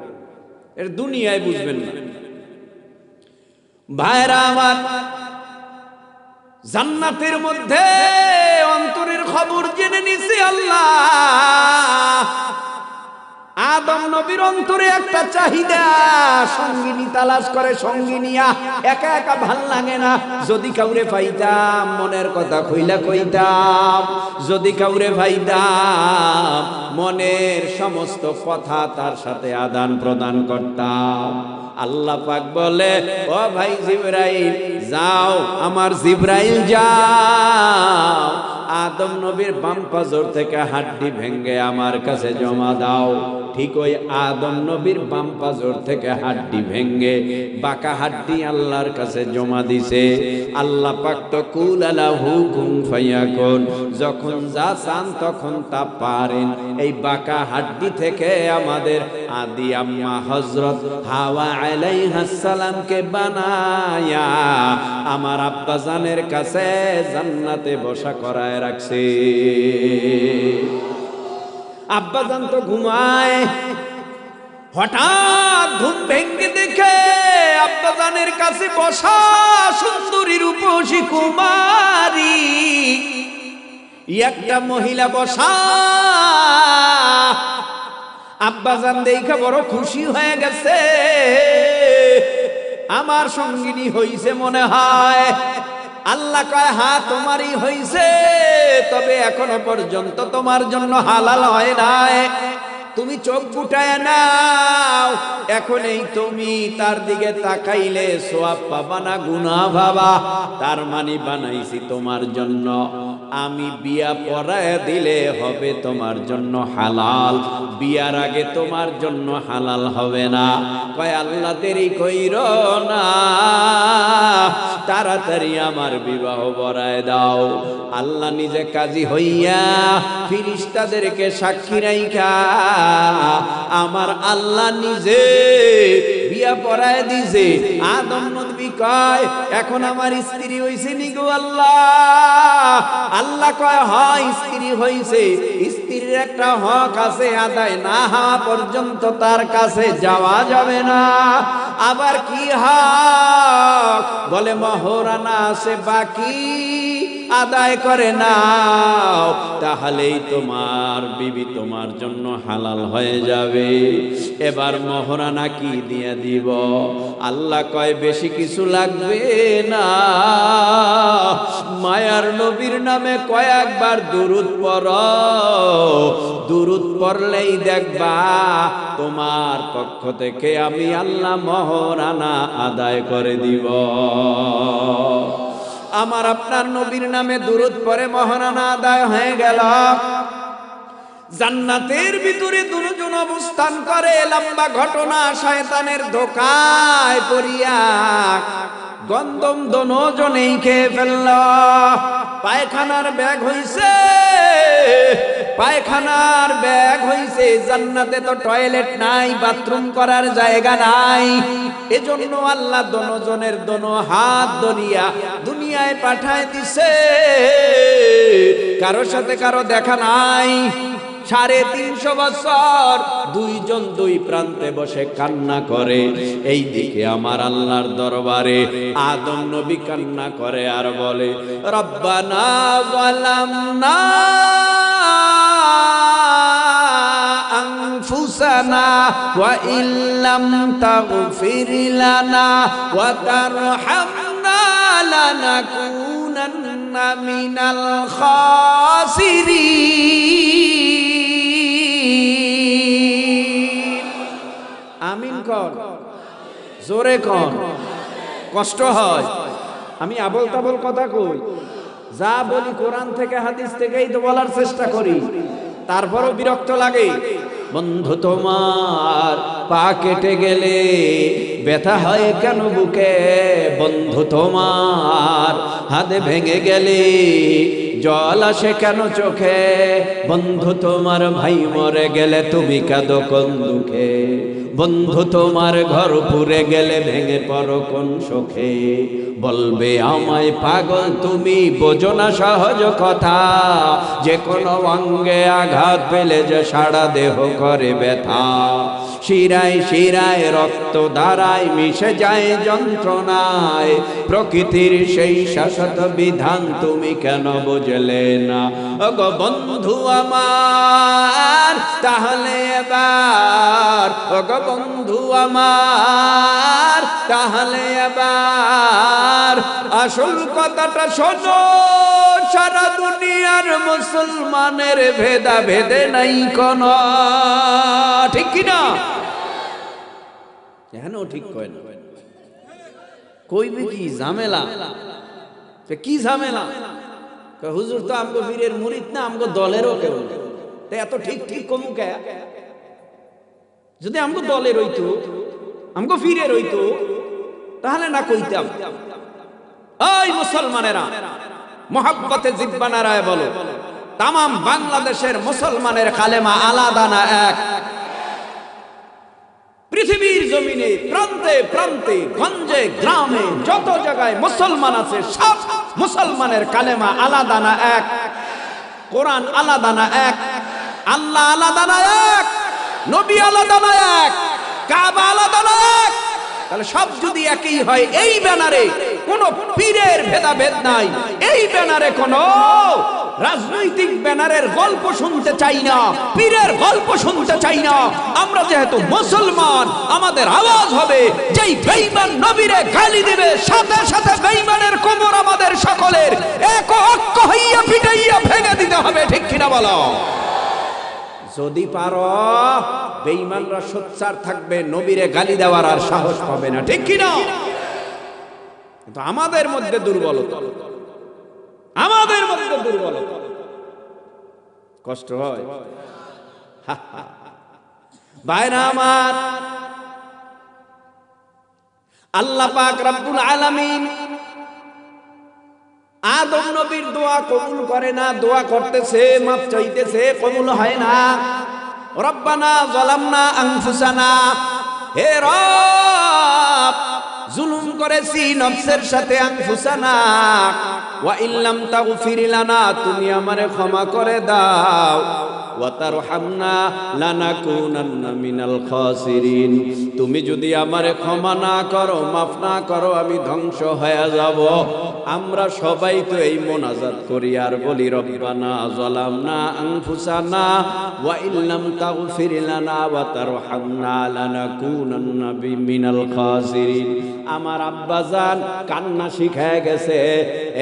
এর দুনিয়ায় বুঝবেন না। ভাইরা আমার, জান্নাতের মধ্যে অন্তরের খবর জেনে নিছি আল্লাহ। আদম নবীর অন্তরে একটা চাহিদা, সঙ্গিনী তালাশ করে, সঙ্গিনিয়া একা একা ভাল লাগে না। যদি কাউরে পাইতাম মনের কথা কইলা কইতাম, যদি কাউরে পাইতাম মনের সমস্ত কথা তার সাথে আদান প্রদান করতাম। আল্লাহ পাক বলে, ও ভাই জিবরাইল যাও, আমার জিবরাইল যাও, আদম নবীর বাম পাজর থেকে হাড্ডি ভেঙ্গে আমার কাছে জমা দাও। ঠিক ওই আদম নবীর বাম পাজর থেকে হাড্ডি ভেঙ্গে বাঁকা হাড্ডি আল্লাহর কাছে জমা দিছে। আল্লাহ পাক তো কুল আলাহু কুন ফায়াকুন, যখন যা চান তখন তা পারেন। এই বাঁকা হাড্ডি থেকে আমাদের আদি আম্মা হযরত হাওয়া আলাইহিস সালামকে বানায়া আমার আব্বা জানের কাছে জান্নাতে বসা করায় রাখছে। আব্বা জান তো ঘুমায়, হঠাৎ ঘুম ভেঙে দেখে আব্বা জানের কাছে বসা সুন্দরী রূপসী কুমারী একটা মহিলা বসা। আব্বা জান দেখে বড় খুশি হয়ে গেছে, আমার সঙ্গিনী হইছে মনে হয়। আল্লাহ কয়, হ্যাঁ তোমারই হইছে, তবে এখনো পর্যন্ত তোমার জন্য হালাল হয় নাই। তুমি চোখ ফুটায় নাও, এখনই তুমি তার দিকে তাকাইলে সওয়াব পাবা না গুনাহ পাবা। তার মানে বানাইছি তোমার জন্য, আমি বিয়া পড়ায় দিলে হবে তোমার জন্য হালাল, বিয়ার আগে তোমার জন্য হালাল হবে না। কয় আল্লাহ দেরি কইরো না, তাড়াতাড়ি আমার বিবাহ পড়ায় দাও। আল্লাহ নিজে কাজী হইয়া ফেরেশতাদেরকে সাক্ষী রাইখা আমার আল্লাহ নিজে বিয়া পড়ায় দিছে। আদম নবী কয় এখন আমার স্ত্রী হইছে নি গো আল্লাহ? আল্লাহ কয় হয় স্ত্রী হইছে, স্ত্রীর একটা হক আছে, আদায় না হওয়া পর্যন্ত তার কাছে যাওয়া যাবে না। আবার কি হক? বলে মহরানা আছে বাকি, আদায় করে নাও, তাহলেই তোমার বিবি তোমার জন্য হালাল হয়ে যাবে। এবার মহরানা কি দিয়ে দিব? আল্লাহ কয় বেশি কিছু লাগবে না, মায়ার নবীর নামে কয়েকবার দুরূদ পড়ো, দুরূদ পড়লেই দেখবা তোমার পক্ষ থেকে আমি আল্লাহ মহরানা আদায় করে দিব। আমার আপনার নবীর নামে দুরূদ পড়ে মহরানা আদায় হয়ে গেল। জান্নাতের ভিতরে দুজন অবস্থান করে। লম্বা ঘটনা, শয়তানের ধোঁকায় পড়িয়া গন্ধম দোনোজনেই খেয়ে ফেলল। পায়খানার ব্যাগ হইছে, পায়খানার ব্যাগ হইছে। জান্নাতে তো টয়লেট নাই, বাথরুম করার জায়গা নাই। এজন্য আল্লাহ দোনোজনের দোনো হাত ধরিয়া দুনিয়ায় পাঠায় দিছে। কারোর সাথে কারো দেখা নাই। 350 বছর দুইজন দুই প্রান্তে বসে কান্না করে। এই দিকে আমার আল্লাহর দরবারে আদম নবী কান্না করে আর বলে রব্বানা যালামনা আনফুসানা ওয়া ইল্লাম তাগফির লানা ওয়া তারহামনা লানাকুনান্না মিনাল খাসিরিন। আমিন কর, জোরে কর। কষ্ট হয়, আমি আবল তাবল কথা কই, যা বলি কোরআন থেকে হাদিস থেকেই তো বলার চেষ্টা করি, তারপরও বিরক্ত লাগে। বন্ধু তোমার পা কেটে গেলে ব্যথা হয় কেন বুকে? বন্ধু তোমার হাত ভেঙে গেলে জল আসে কেন চোখে? বন্ধু তোমার ভাই মরে গেলে তুমি কাঁদো কোন দুঃখে? বন্ধু তোমার ঘর পুড়ে গেলে ভেঙে পড়ো কোন শোকে? বলবে আমায় পাগল তুমি, বোঝো না সহজ কথা, যে কোনো অঙ্গে আঘাত পেলে যে সারা দেহ করে ব্যথা। শিরায় শিরায় রক্ত ধারায় মিশে যায় যন্ত্রণায়, প্রকৃতির সেই শাশ্বত বিধান তুমি কেন বুঝলে না? ওগো বন্ধু আমার তাহলে এবার, ওগো বন্ধু আমার তাহলে এবার আসল কথাটা শোনো। সারা দুনিয়ার মুসলমানের ভেদা ভেদে নাই কোন, ঠিক কিনা? কেন ঠিক কয় না? কইবে কি ঝামেলা? কি ঝামেলা? হুজুর তো আমগো পীরের মুরিদ না, আমগো দলেরও কেউ না, এত ঠিক ঠিক কমু কে? যদি আমগো দলের হইতো, আমগো পীরের হইতো, তাহলে না কইতাম। এই মুসলমানেরা, মোহাব্বতে জিব্বা নারায় বলো, তামাম বাংলাদেশের মুসলমানের কালেমা আলাদা না এক? পৃথিবীর জমিনে প্রান্তে প্রান্তে গঞ্জে গ্রামে যত জায়গায় মুসলমান আছে, সব মুসলমানের কালেমা আলাদা না এক? কোরআন আলাদা না এক? আল্লাহ আলাদা না এক? নবী আলাদা না এক? কাবা আলাদা না এক? তাহলে সব যদি একই হয়, এই ব্যানারে কোন পীরের ভেদাভেদ নাই, এই ব্যানারে কোন রাজনৈতিক ব্যানারের গল্প শুনতে চাই না, পীরের গল্প শুনতে চাই না। আমরা যেহেতু মুসলমান, আমাদের আওয়াজ হবে যেই বেঈমান নবীরে গালি দিবে, সাথে সাথে বেঈমানের কোমর আমাদের সকলের এক ঐক্য হইয়া পিটাইয়া ভেঙে দিতে হবে, ঠিক কিনা বলো? যদি পারো বেঈমানরা সোচ্চার থাকবে, নবীরে গালি দেওয়ার আর সাহস পাবে না, ঠিক কিনা? কিন্তু আমাদের মধ্যে দুর্বলতা, আমাদের মধ্যে দুর্বলতা, কষ্ট হয়। ভাইরা আমার, আল্লাহ পাক রব্বুল আলামিন আদম নবীর দোয়া কবুল করে না, দোয়া করতেছে, মাফ চাইতেছে, কবুল হয় না। রব্বানা যালামনা আনফুসানা, হে রব জুলুম করেছি নফসের সাথে, আনফুসানা ওয়া ইল্লাম তাগফির লানা, তুমি আমারে ক্ষমা করে দাও, ওয়া তারহামনা লানাকুনান্না মিনাল খাসিরিন, তুমি যদি আমারে ক্ষমা না করো, মাফ না করো, আমি ধ্বংস হয়ে যাব। আমরা সবাই তো এই মোনাজাত করি আর বলি রব্বানা যালামনা আনফুসানা ওয়া ইল্লাম তাগফির লানা ওয়া তারহামনা লানাকুনান্না মিনাল খাসিরিন। আমার আব্বাজান কান্না শিখায় গেছে,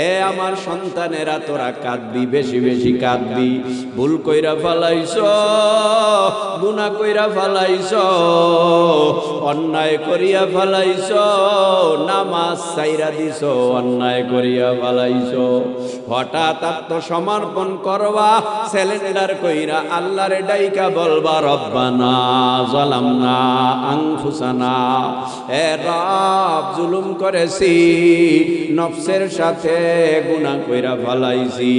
এ আমার সন্তানেরা তোরা কাঁদবি, বেশি বেশি কাঁদবি, ভুল কইরা ফালাইছো, গুনাহ কইরা ফালাইছো, অন্যায় করিয়া ফালাইছো, নামাজ ছাইরা দিছো, অন্যায় করিয়া ফালাইছো, হঠাৎ আত্মসমর্পণ করবা, সিলিন্ডার কইরা আল্লাহরে ডাইকা বলবা রব্বানা যালামনা আনফুসানা, হে রব জুলুম করেছি, নফসের সাথে গুনাহ কইরা ফালাইছি,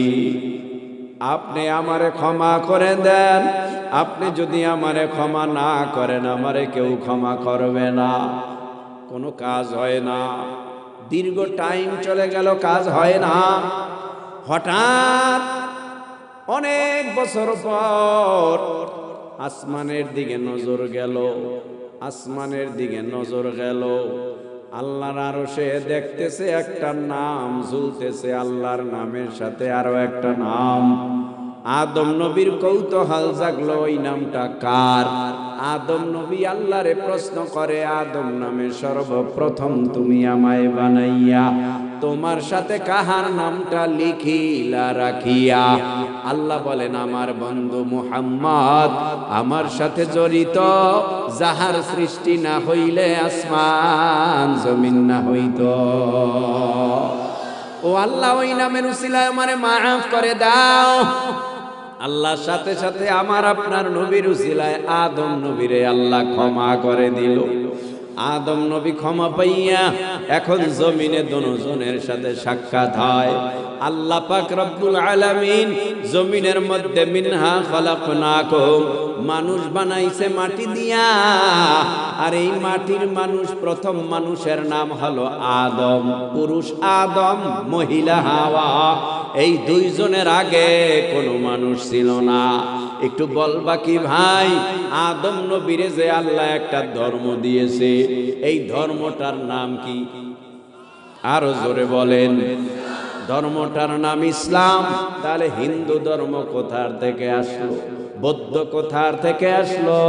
আপনি আমারে ক্ষমা করে দেন। আপনি যদি আমারে ক্ষমা না করেন, আমারে কেউ ক্ষমা করবে না। কোনো কাজ হয় না, দীর্ঘ টাইম চলে গেল, কাজ হয় না। হঠাৎ অনেক বছর পর আসমানের দিকে নজর গেল, আসমানের দিকে নজর গেল, আল্লাহর আরশে দেখতেছে একটা নাম ঝুলতেছে, আল্লাহর নামের সাথে আরো একটা নাম। আদম নবীর কৌতূহল জাগলো, ওই নামটা কার? আদম নবী আল্লাহরে প্রশ্ন করে, আদম নামে সর্বপ্রথম তুমি আমায় বানাইয়া তোমার সাথে কাহার নামটা লিখিলা রাখিয়া? আল্লাহ বলেন, আমার বন্ধু মুহাম্মদ আমার সাথে জড়িত, যাহার সৃষ্টি না হইলে আসমান জমিন না হইত। ও আল্লাহ, ওই নামের উসিলায় আমারে মাফ করে দাও। আল্লাহর সাথে সাথে আমার আপনার নবীর উসিলায় আদম নবীরে আল্লাহ ক্ষমা করে দিল। আদম নবী ক্ষমা পাইয়া এখন জমিনে দুজনের সাথে সাক্ষাৎ হয়। আল্লাহ পাক রব্বুল আলামিন জমিনের মধ্যে মিনহা খলাকনাকুম, মানুষ বানাইছে মাটি দিয়া, আর এই মাটির মানুষ, প্রথম মানুষের নাম হলো আদম, পুরুষ আদম, মহিলা হাওয়া। এই দুইজনের আগে কোনো মানুষ ছিল না। একটু বলবা কি ভাই, আদম নবীরে যে আল্লাহ একটা ধর্ম দিয়েছে, এই ধর্মটার নাম কি? আরো জোরে বলেন। ধর্মটার নাম ইসলাম। তাহলে হিন্দু ধর্ম কোথার থেকে আসলো? বৌদ্ধ কোথার থেকে আসলো?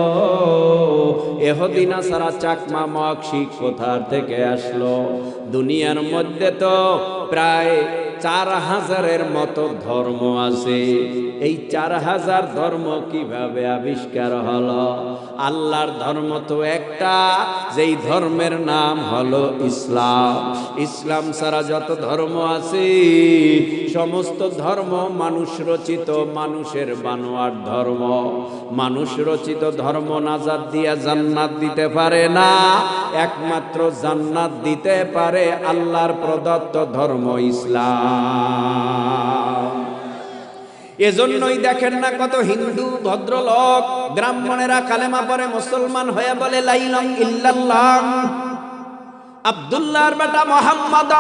এহুদি নাসারা চাকমা মক্সিক কোথার থেকে আসলো? দুনিয়ার মধ্যে তো প্রায় 4000-এর মতো ধর্ম আছে। এই 4000 ধর্ম কিভাবে আবিষ্কার হলো? আল্লাহর ধর্ম তো একটা, যেই ধর্মের নাম হলো ইসলাম। ইসলাম ছাড়া যত ধর্ম আছে সমস্ত ধর্ম মানুষ রচিত, মানুষের বানোয়ার ধর্ম। মানুষ রচিত ধর্ম নাজাত দিয়া জান্নাত দিতে পারে না, একমাত্র জান্নাত দিতে পারে আল্লাহর প্রদত্ত ধর্ম ইসলাম। এজন্যই দেখেন না কত হিন্দু ভদ্রলোক ব্রাহ্মণেরা কালেমা পড়ে মুসলমান হয়ে বলে লা ইলাহা ইল্লাল্লাহ, আব্দুল্লাহর বেটা মুহাম্মদ,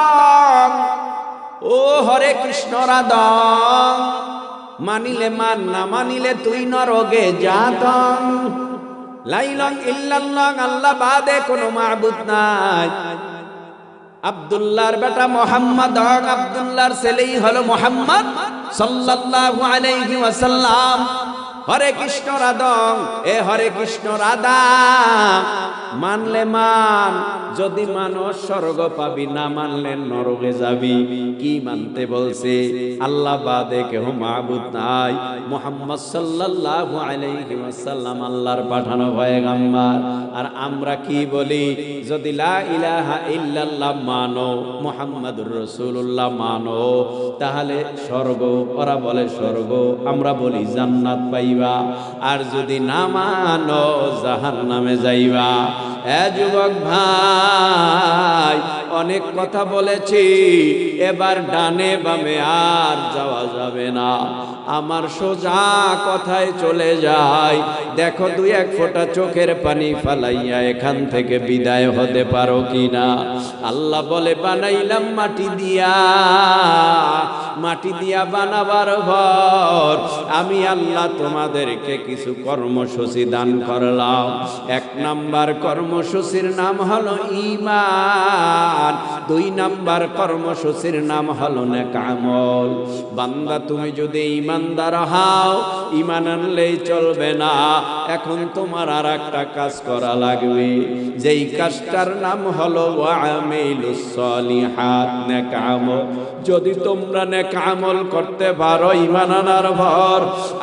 ও হরে কৃষ্ণ রাধা, মানিলে মান, না মানিলে তুই নরকে যাত। লা ইলাহা ইল্লাল্লাহ, আল্লাহ বাদে কোনো মাবুদ নাই। আব্দুল্লাহর বেটা মুহাম্মদ, আব্দুল্লাহর ছেলেই হলো মুহাম্মদ সাল্লাল্লাহু আলাইহি ওয়াসাল্লাম। হরে কৃষ্ণ রাধা, এ হরে কৃষ্ণ রাধা, মানলে মান, যদি মানুষ স্বর্গ পাবি, না মানলে নরকে যাবি। কি মানতে বলছে? আল্লাহ বাদে কেহ মাবুদ নাই, মুহাম্মদ সাল্লাল্লাহু আলাইহি ওয়াসাল্লাম আল্লাহর পাঠানো পয়গম্বর। আর আমরা কি বলি? যদি লা ইলাহা ইল্লাল্লাহ মানো, মুহাম্মাদুর রাসূলুল্লাহ মানো, তাহলে স্বর্গ, ওরা বলে স্বর্গ, আমরা বলি জান্নাত পাইবা। আর যদি না মানো, জাহান্নামে যাইবা। এ যুবক ভাই, অনেক কথা বলেছি, এবার ডানে বামে আর যাওয়া যাবে না। আমার সোজা কথায় চলে যায়, দেখো দুই এক ফোঁটা চোখের পানি ফালাইয়া এখান থেকে বিদায় হতে পারো কিনা। আল্লাহ বলে বানাইলাম মাটি দিয়া, মাটি দিয়া বানাবার পর আমি আল্লাহ তোমাদেরকে কিছু কর্মসূচি দান করলাম। এক নাম্বার কর্মসূচির নাম হলো ঈমান, দুই নাম্বার কর্মসূচির নাম হলো নেক আমল। বান্দা তুমি যদি ঈমানদার হও, ঈমান আনলেই চলবে না, এখন তোমার আর একটা কাজ করা লাগবে, যেই কাজটার নাম হলো ওয়ামিলুস সলিহাত, নেক আমল। যদি তোমরা নেক আমল করতে পারো ঈমান আনার পর,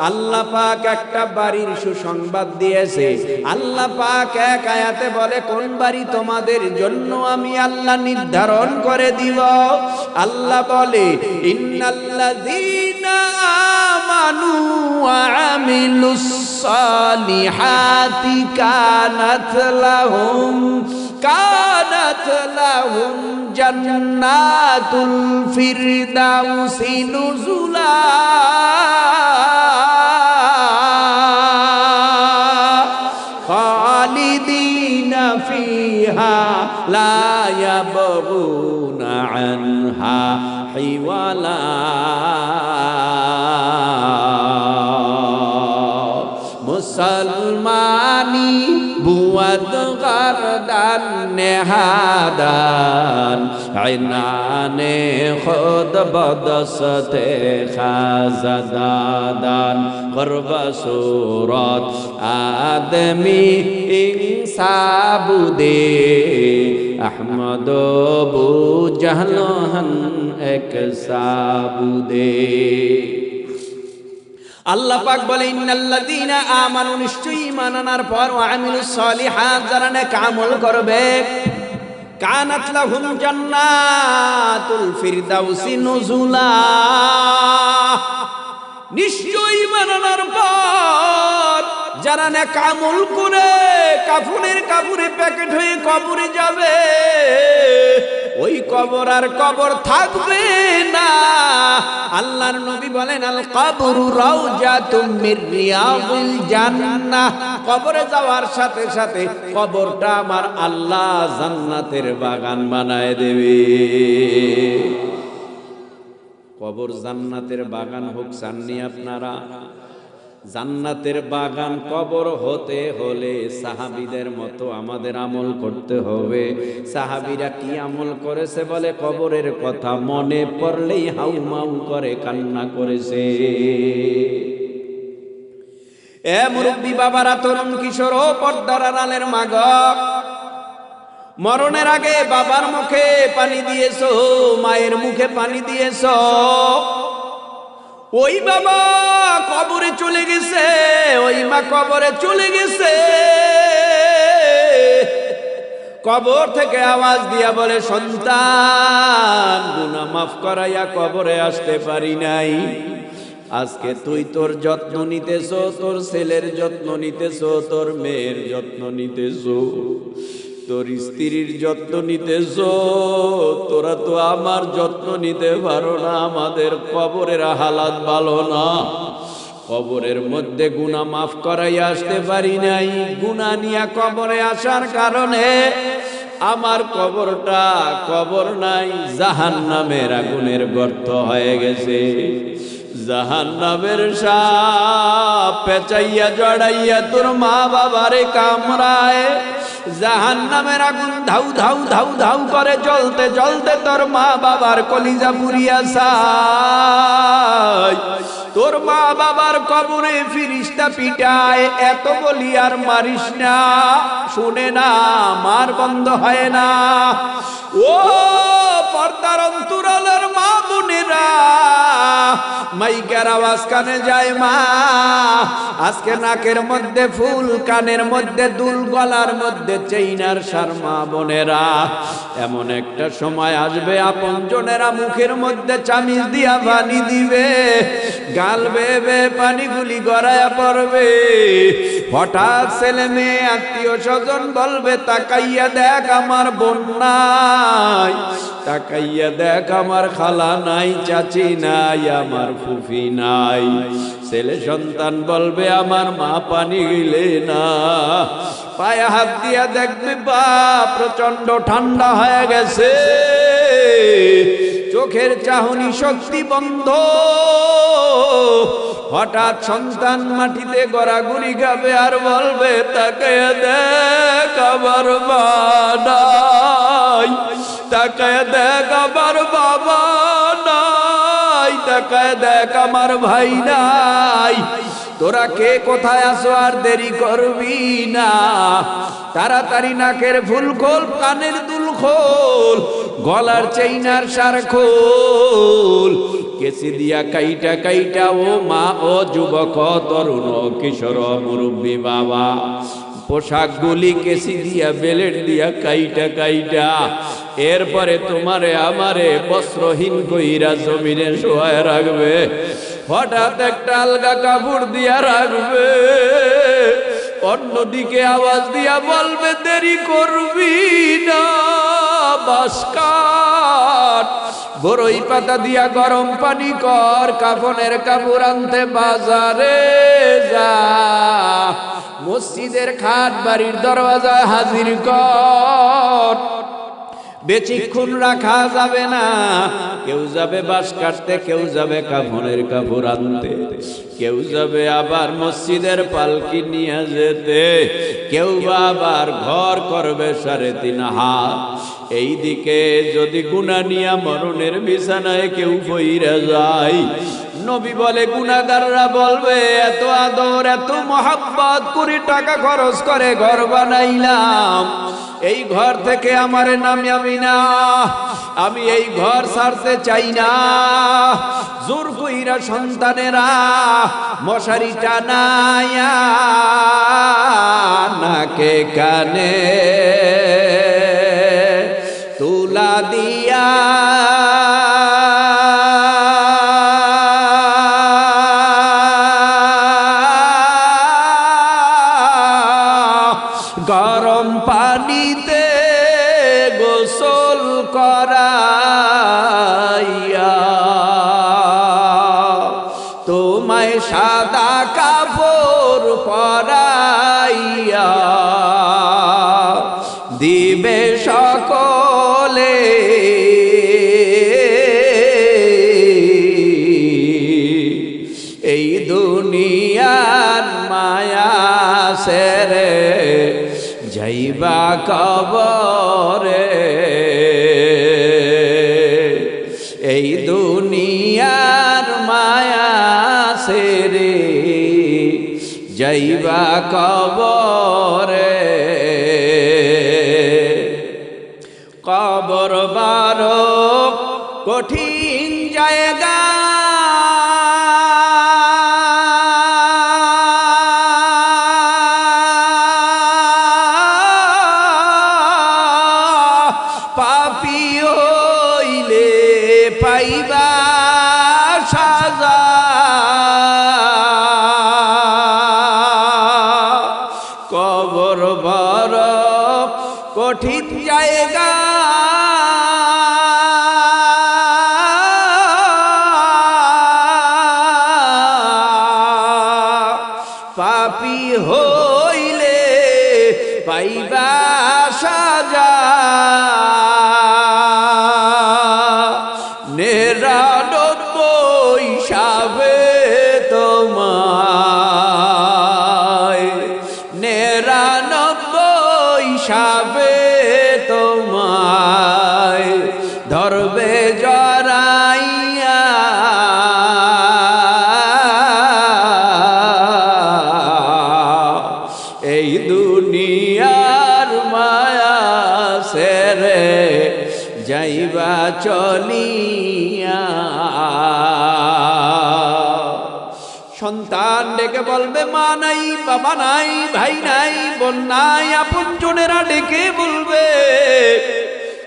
আল্লাহ পাক একটা বাড়ির সুসংবাদ দিয়েছে। আল্লাহ পাক এক আয়াতে বলে কোন বাড়ি তোমাদের জন্য আমি আল্লাহ নির্ধারণ করে দিব। আল্লাহ বলে ইন্নাল্লাযীনা আমানু ওয়া আমিলুস সালিহাতি কানাত লাহুম জান্নাতুল ফিরদাউসি নুজুলা। খালিদিনা ফিহা লা ইয়াবগুনা আনহা হিওয়ালা। মুসলমানি বুয়াদ গরদান নেহাদান আইনানে খুদ বদসতে খাজাদান করবা সুরত আদমি ইনসাবুদে আহমদ বু জাহলহন এক সাবুদে। আল্লাহ পাক বলে ইন্নাল্লাযীনা আমানু, নিশ্চয়ই ঈমান আনার পর ওয়া আমিলুস সলিহাত, যারা নেক আমল করবে, কানাত লাহুম জান্নাতুল ফিরদাউসি নুজুলা। নিশ্চয়ই ঈমান আনার পর যারা নেক আমল করে কাফনের কাপড়ে প্যাকেট হয়ে কবরে যাবে, ওই কবর আর কবর থাকবে না। আল্লাহর নবী বলেন আল কবরু রাউজাতুম মির রিয়াদিল জান্নাহ, কবরে যাওয়ার সাথে সাথে কবরটা আমার আল্লাহ জান্নাতের বাগান বানায় দেবে। কবর জান্নাতের বাগান হোক চাননি আপনারা? জান্নাতের বাগান কবর হতে হলে সাহাবীদের মতো আমাদের আমল করতে হবে। সাহাবীরা কি আমল করেছে বলে, কবরের কথা মনে পড়লেই হাউমাউ করে কান্না করেছে। এ মুরব্বী বাবারা, তরুণ কিশোর ও পর্দার আড়ালের মা গো, মরণের আগে বাবার মুখে পানি দিয়েছো, মায়ের মুখে পানি দিয়েছো। ওই বাবা কবরে চলে গেছে, ওই মা কবরে চলে গেছে। কবর থেকে আওয়াজ দিয়া বলে, সন্তান গুনাহ মাফ করাইয়া কবরে আসতে পারি নাই। আজকে তুই তোর যত্ন নিতেছো, তোর ছেলের যত্ন নিতেছো, তোর মেয়ের যত্ন নিতেছো, তোর স্ত্রীর যত্ন নিতেছো, তোরা তো আমার যত্ন নিতে পারো না। আমাদের কবরের হালাত ভালো না, কবরের মধ্যে গুনাহ মাফ করাই আসতে পারি নাই। গুনাহ নিয়ে কবরে আসার কারণে আমার কবরটা কবর নাই, জাহান্নামের আগুনের গর্ত হয়ে গেছে। জাহান্নামের সাপ পেঁচাইয়া জড়াইয়া তোর মা বাবারে কামড়ায়। জাহান্নামের আগুন ধাউ ধাউ ধাউ ধাউ করে জ্বলতে জ্বলতে তোর মা বাবার কলিজা পুড়িয়া যায়। তোর মা বাবার কবরে ফিরিস্তা পিটায়, এত বলি আর মারিস না, শুনে না, মার বন্ধ হয় না। ও পর্দার অন্তরালের মা বোনেরা, মাইকের আওয়াজ কানে যায় মা। আজকে নাকের মধ্যে ফুল, কানের মধ্যে দুল, গলার মধ্যে চেইনার সার মা বোনেরা, এমন একটা সময় আসবে আপনজনেরা মুখের মধ্যে চামিচ দিয়া পানি দিবে, গাল বেবে পানিগুলি গড়ায়া পড়বে। হঠাৎ ছেলে মেয়ে আত্মীয় স্বজন বলবে, তাকাইয়া দেখ আমার বোন নাই, তাকাইয়া দেখ আমার খালা নাই, চাচি নাই, আমার ফুফি নাই। ছেলে সন্তান বলবে আমার মা পানি গিলে না। পায়ে হাত দিয়া দেখবে বাপ প্রচন্ড ঠান্ডা হয়ে গেছে, চোখের চাহনি শক্তি বন্ধ। হঠাৎ সন্তান মাটিতে গড়াগড়ি খাবে আর বলবে তাকায় দেখ আমার মা নাই, তাকায় দেখ আমার বাবা নাই, তাকায় দেখ আমার ভাই নাই। তোরা কে কোথায় আসো আর দেরি করবি না, তাড়াতাড়ি নাকের ফুল খোল, কানের দুল খোল, গলার চেইনার সার খোল। কেসি দিয়া কাইটা কাইটা ও মা ও যুবক তরুণ কিশোর মুরব্বী বাবা, পোশাকগুলি কেসি দিয়া বেলেট দিয়া কাইটা কাইটা এরপরে তোমারে আমারে বস্ত্রহীন কইরা জমিনে শোয়ায় রাখবে। হঠাৎ একটা আলগা কাপড় দিয়া রাখবে, অন্যদিকে আওয়াজ দিয়া বলবে দেরি করবি না, বাঁশ কাঠ, বড়ই পাতা দিয়া গরম পানি কর, কাফনের কাপড় আনতে বাজারে যা, মসজিদের খাট বাড়ির দরওয়াজায় হাজির কর। বেশিক্ষণ রাখা যাবে না, কেউ যাবে বাঁশ কাটতে, কেউ যাবে কাফনের কাপড় আনতে, কেউ যাবে আবার মসজিদের পালকি নিয়ে যেতে, কেউ আবার ঘর করবে 3.5 হাত। এইদিকে যদি গুনাহ নিয়া মরণের বিছানায় কেউ পইরা যায়, নবী বলে গুনাহগাররা বলবে এত আদর এত মহব্বত করে টাকা খরচ করে ঘর বানাইলাম, এই ঘর থেকে আমারে নামাবি না, আমি এই ঘর ছাড়তে চাই না। জোর কইরা সন্তানেরা মশারি টানায়া নাকে কানে তুলা দিয়া গরম পানিতে গোসল করাইয়া তোমায় সাদা কাপড় পরাইয়া দিবে সকলে এই দুনিয়ার মায়া সেরে যাইবা কবরে, এই দুনিয়ার মায়া সেরে যাইবা কবরে। কবর বড় কঠিন জায়গা, পাপী হইলে পাইবা সাজা, কবর বড় কঠিন জায়গা, পাপী হইলে পাইবা সাজা, 99 হিসাবে তোমায়, 99 হিসাবে তোমায় ধরবে জড়াইয়া, এই দুনিয়ার মায়া সেরে যাইবা চলিয়া। সন্তান ডেকে বলবে মা নাই, বাবা নাই, ভাই নাই, বোন নাই, আপনজনেরা ডেকে বলবে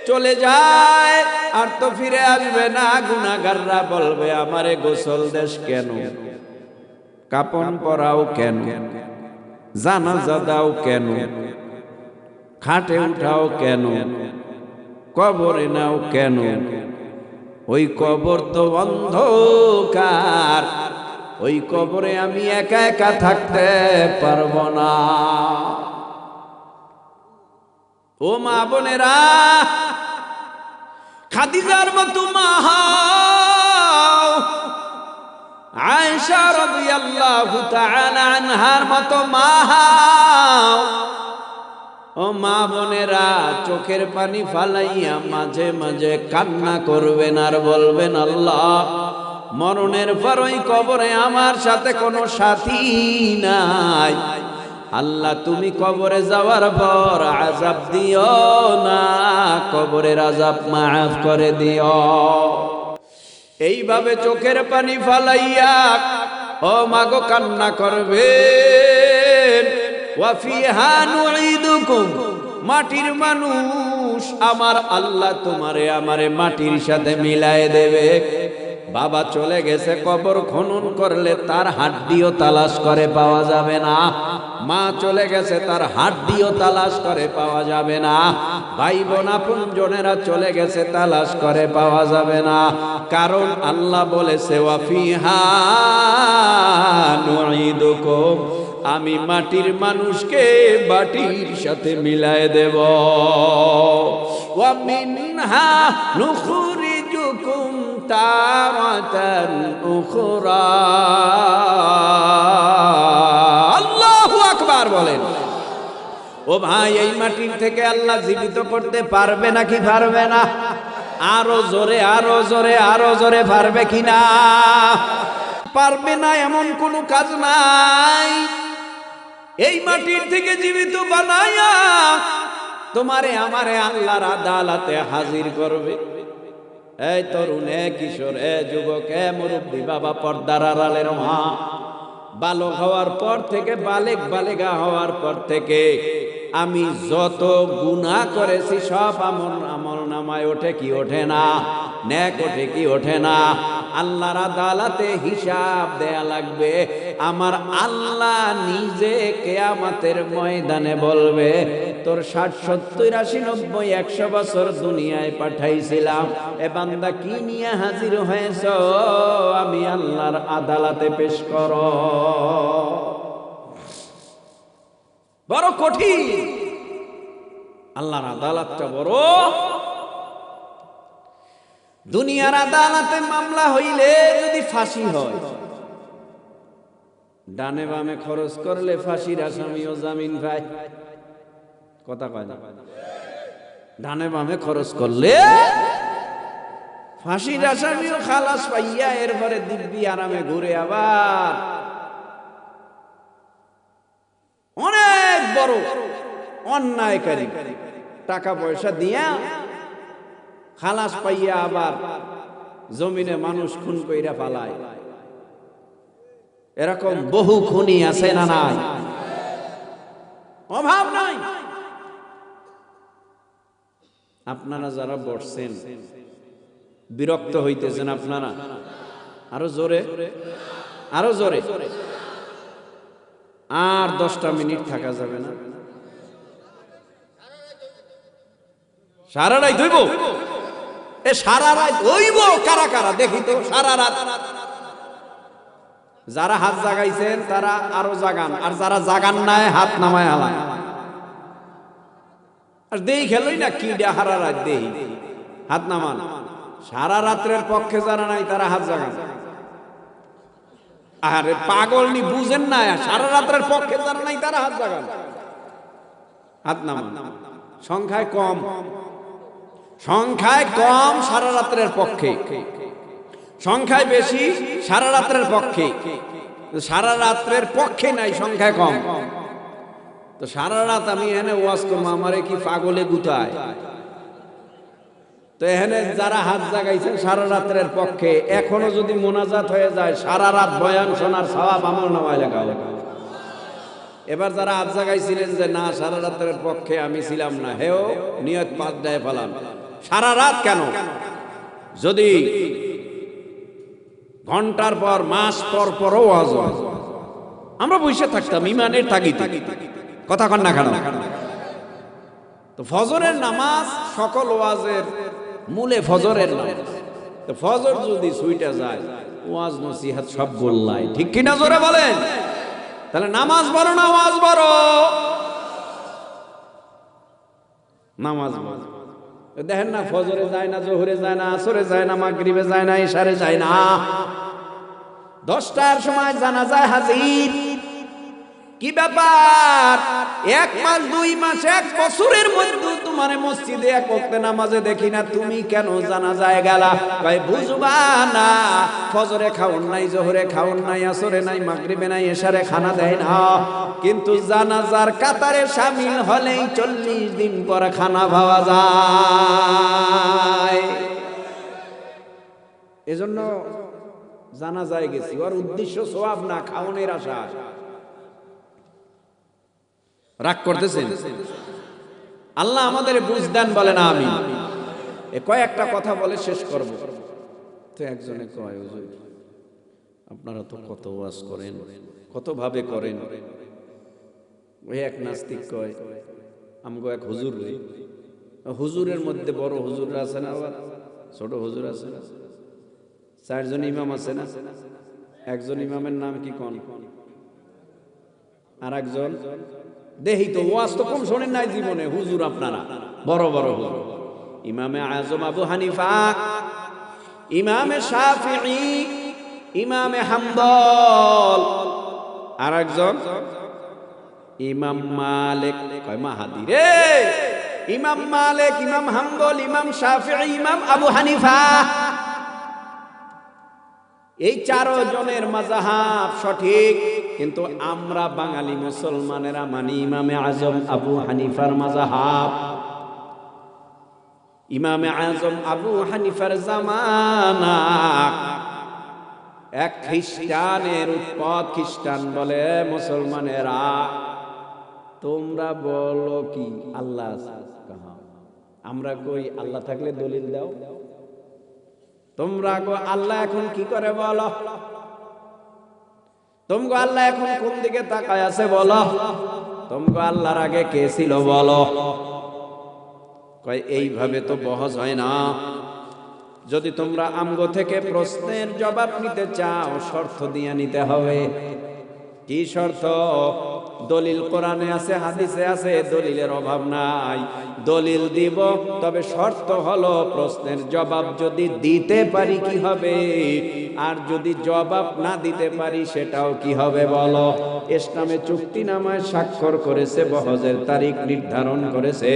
চলে যায় আর তো ফিরে আসবে না। গুনাহগাররা বলবে আমারে গোসল দেশ কেন, কাপন পরাও কেন, জানাজা দাও কেন, খাটে উঠাও কেন, কবরে নাও কেন, ওই কবর তো অন্ধকার, ওই কবরে আমি একা একা থাকতে পারবো না। ও মা বোনেরা, খাদিজার মতো মা হও, আয়েশা রাদিয়াল্লাহু তাআলা আনহার মতো মা হও। ও মা বোনেরা, চোখের পানি ফালাইয়া মাঝে মাঝে কান্না করবেন আর বলবেন, আল্লাহ, মরণের পর ওই কবরে আমার সাথে কোনো সাথী নাই। আল্লাহ, তুমি কবরে যাওয়ার পর আযাব দিও না, কবরের আযাব মাফ করে দিও। এইভাবে চোখের পানি ফালাইয়া ও মাগো কান্না করবেন। ওয়া ফিহা নুঈদুকুম, মাটির মানুষ আমার আল্লাহ তোমারে আমারে মাটির সাথে মিলায়ে দেবে। বাবা চলে গেছে, কবর খনন করলে তার হাড্ডিও তালাশ করে পাওয়া যাবে না। মা চলে গেছে, তার হাড্ডিও তালাশ করে পাওয়া যাবে না। ভাই বোন আপনজনেরা চলে গেছে, তালাশ করে পাওয়া যাবে না। কারণ আল্লাহ বলেছে, ওয়া ফিহা নুঈদুকুম, আমি মাটির মানুষকে মাটির সাথে মিলায়ে দেব। ওয়া মিনহা নুখরিজুকুম তারাতান উখরা। আল্লাহু আকবার বলেন। ও ভাই, এই মাটির থেকে আল্লাহ জীবিত করতে পারবে নাকি পারবে না? আরো জোরে, আরো জোরে, আরো জোরে পারবে কিনা? পারবে না এমন কোনো কাজ নাই। এই মাটির থেকে জীবিত বানায়া তোমারে আমারে আল্লাহর আদালতে হাজির করবে। এই তরুণ, কিশোর, যুবক, মুরব্বী, বাবা, পর্দার আড়ালের মা, বালক হওয়ার পর থেকে বালেগা হওয়ার পর থেকে আমি যত গুনাহ করেছি সব আমল নামায় ওঠে কি ওঠে না? নেক ওঠে কি ওঠে না? আল্লাহর আদালতে হিসাব দেয়া লাগবে। আমার আল্লাহ নিজে কিয়ামতের ময়দানে বলবে, তোর 60, 70, 80, 90, 100 বছর দুনিয়ায় পাঠাইছিলাম, এ বান্দা কি নিয়ে হাজির হয়েছ? আমি আল্লাহর আদালতে পেশ করো। বড় কঠিন আল্লাহর আদালতটা, বড়। দুনিয়ার আদালতে মামলা হইলে যদি ফাঁসি হয়, ডানে বামে খরচ করলে ফাঁসির আসামিও জামিন পায়। কথা কয় না? ডানে বামে খরচ করলে ফাঁসির আসামিও খালাস পাইয়া এরপরে দিব্যি আরামে ঘুরে আবার অনেক বড় অন্যায়কারী টাকা পয়সা দিয়া খালাস পাইয়া আবার জমিনে মানুষ খুন কইরা পালায়। এরকম বহু খুনি আছে না নাই? অভাব নাই। আপনারা যারা বসছেন বিরক্ত হইতেছেন, আপনারা আরো জোরে, আরো জোরে। আর 10টা মিনিট থাকা যাবে না? সারা রাত হইব? এ সারা রাত হইব? কারা কারা দেখি তো সারা রাত। যারা হাত জাগাইছেন তারা আরো জাগান, আর যারা জাগান নাই হাত নামায় হালান। আর দেই খেলই না কি হারা রাত, দেই হাত নামান। সারা রাত্রের পক্ষে যারা নাই তারা হাত জাগান। আরে পাগল নি, বুঝেন না? সারা রাত্রের পক্ষে যারা নাই তারা হাত জাগান, হাত নামান। সংখ্যায় কম, সংখ্যায় কম সারা রাত্রের পক্ষে, সংখ্যায় বেশি সারা রাত্রের পক্ষে। সারা রাত্রের পক্ষে নাই, সংখ্যায় কম। তো সারা রাত আমি এনে ওয়াজ করবো, আমারে কি পাগলে গুতায়? তো এখানে যারা হাত জাগাইছেন সারা রাত্রের পক্ষে, এখনো যদি মোনাজাত হয়ে যায় সারা রাত বয়ান শোনার সওয়াব আমল নামায় লেখা হবে। এবার যারা হাত জাগাইছিলেন যে না সারা রাত্রের পক্ষে আমি ছিলাম না, হেও নিয়ত পাত দেয় ফেলান। সারা রাত কেন? যদি ঘন্টার পর মাস পর পরও ওয়াজ হয়, আমরা বসে থাকতাম ইমানের তাগিদে। কথা কন না কেন? তো ফজরের নামাজ সকল ওয়াজের মূলে ফজরের নামাজ। তো ফজর যদি ছুইটা যায়, ওয়াজ নসিহত সব গোল্লায়, ঠিক কিনা জোরে বলেন? তাহলে নামাজ বড় না ওয়াজ বড়? নামাজ বড়। দেখেন না, ফজরে যায় না, জোহরে যায় না, আসরে যায় না, মাগরিবে যায় না, ইশারে যায় না, 10টার সময় জানাজায় হাজির। কি ব্যাপার? 1 মাস 2 মাস 1 বছরের মধ্যে তোমার মসজিদে এক ওয়াক্ত নামাজে দেখি না, তুমি কেন জানাজায় গেলা? কয় বুঝবা না, ফজরে খাওন নাই, জোহরে খাওন নাই, আসরে নাই, মাগরিবে নাই, ইশারে খানা দেয় না, কিন্তু জানাজার কাতারে শামিল হলেই 40 দিন পর খানা পাওয়া যায়। এজন্য জানাজায় গেছি, ওর উদ্দেশ্য সওয়াব না, খাওনের আশা। রাগ করতেছেন? আল্লাহ আমাদের বুঝদান বলেন আমিন। এ কয়েকটা কথা বলে শেষ করব। তো একজনে কয়, হুজুর আপনারা তো কত ওয়াজ করেন, কত ভাবে করেন। ওই এক নাস্তিক কয়, আমগো এক হুজুর, হুজুরের মধ্যে বড় হুজুর আছে না, আবার ছোট হুজুর আছে না, 4 জন ইমাম আছে না, একজন ইমামের নাম কি কোন, আর একজন দেহি তো ওয়াজ তো কম শোনেন নাই জীবনে, হুজুর আপনারা বড় বড় হুজুর। ইমামে আজম আবু হানিফা, ইমামে শাফিঈ, ইমামে হাম্বল, আর একজন ইমাম মালিক। কয় মাহাদি রে, ইমাম মালিক, ইমাম হাম্বল, ইমাম শাফিঈ, ইমাম আবু হানিফা, এই 4 জনের মাযহাব সঠিক, কিন্তু আমরা বাঙালি মুসলমানেরা মানি ইমামে আজম আবু হানিফার মাযহাব। ইমামে আজম আবু হানিফার জামানা এক খ্রিস্টানের উৎপদ। খ্রিস্টান বলে মুসলমানেরা, তোমরা বলো কি আল্লাহ আছে? আমরা কই আল্লাহ থাকলে দলিল দাও। তোমরা গো আল্লাহ এখন কি করে বলো? তোমগো আল্লাহ এখন কোন দিকে তাকায় আছে বলো? তোমগো আল্লাহর আগে কে ছিল বলো? কয় এইভাবে তো বহস হয় না। যদি তোমরা আমগো থেকে প্রশ্নের জবাব নিতে চাও, শর্ত দিয়ে নিতে হবে। কি শর্ত? দলিল কোরআনে আছে, হাদিসে আছে, দলিলের অভাব নাই, দলিল দিব, তবে শর্ত হলো প্রশ্নের জবাব যদি দিতে পারি কি হবে, আর যদি জবাব না দিতে পারি সেটাও কি হবে বলো? ইসলামে চুক্তিনামায় স্বাক্ষর করেছে, বহজের তারিখ নির্ধারণ করেছে।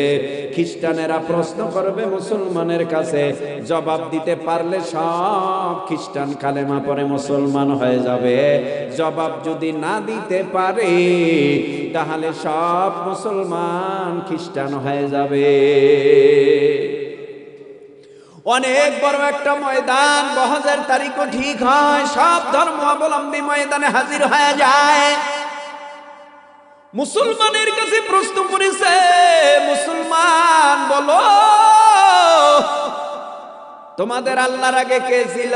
খ্রিস্টানেরা প্রশ্ন করবে মুসলমানের কাছে, জবাব দিতে পারলে সব খ্রিস্টান কালেমা পড়ে মুসলমান হয়ে যাবে। জবাব যদি না দিতে পারে তাহলে সব মুসলমান খ্রিস্টান হয়ে যাবে। অনেক বড় একটা ময়দান, বহজের তারিখও ঠিক হয়, সব ধর্মাবলম্বী ময়দানে হাজির হয়ে যায়। মুসলমানের কাছে প্রশ্ন করেছে, মুসলমান বলো তোমাদের আল্লাহর আগে কে ছিল?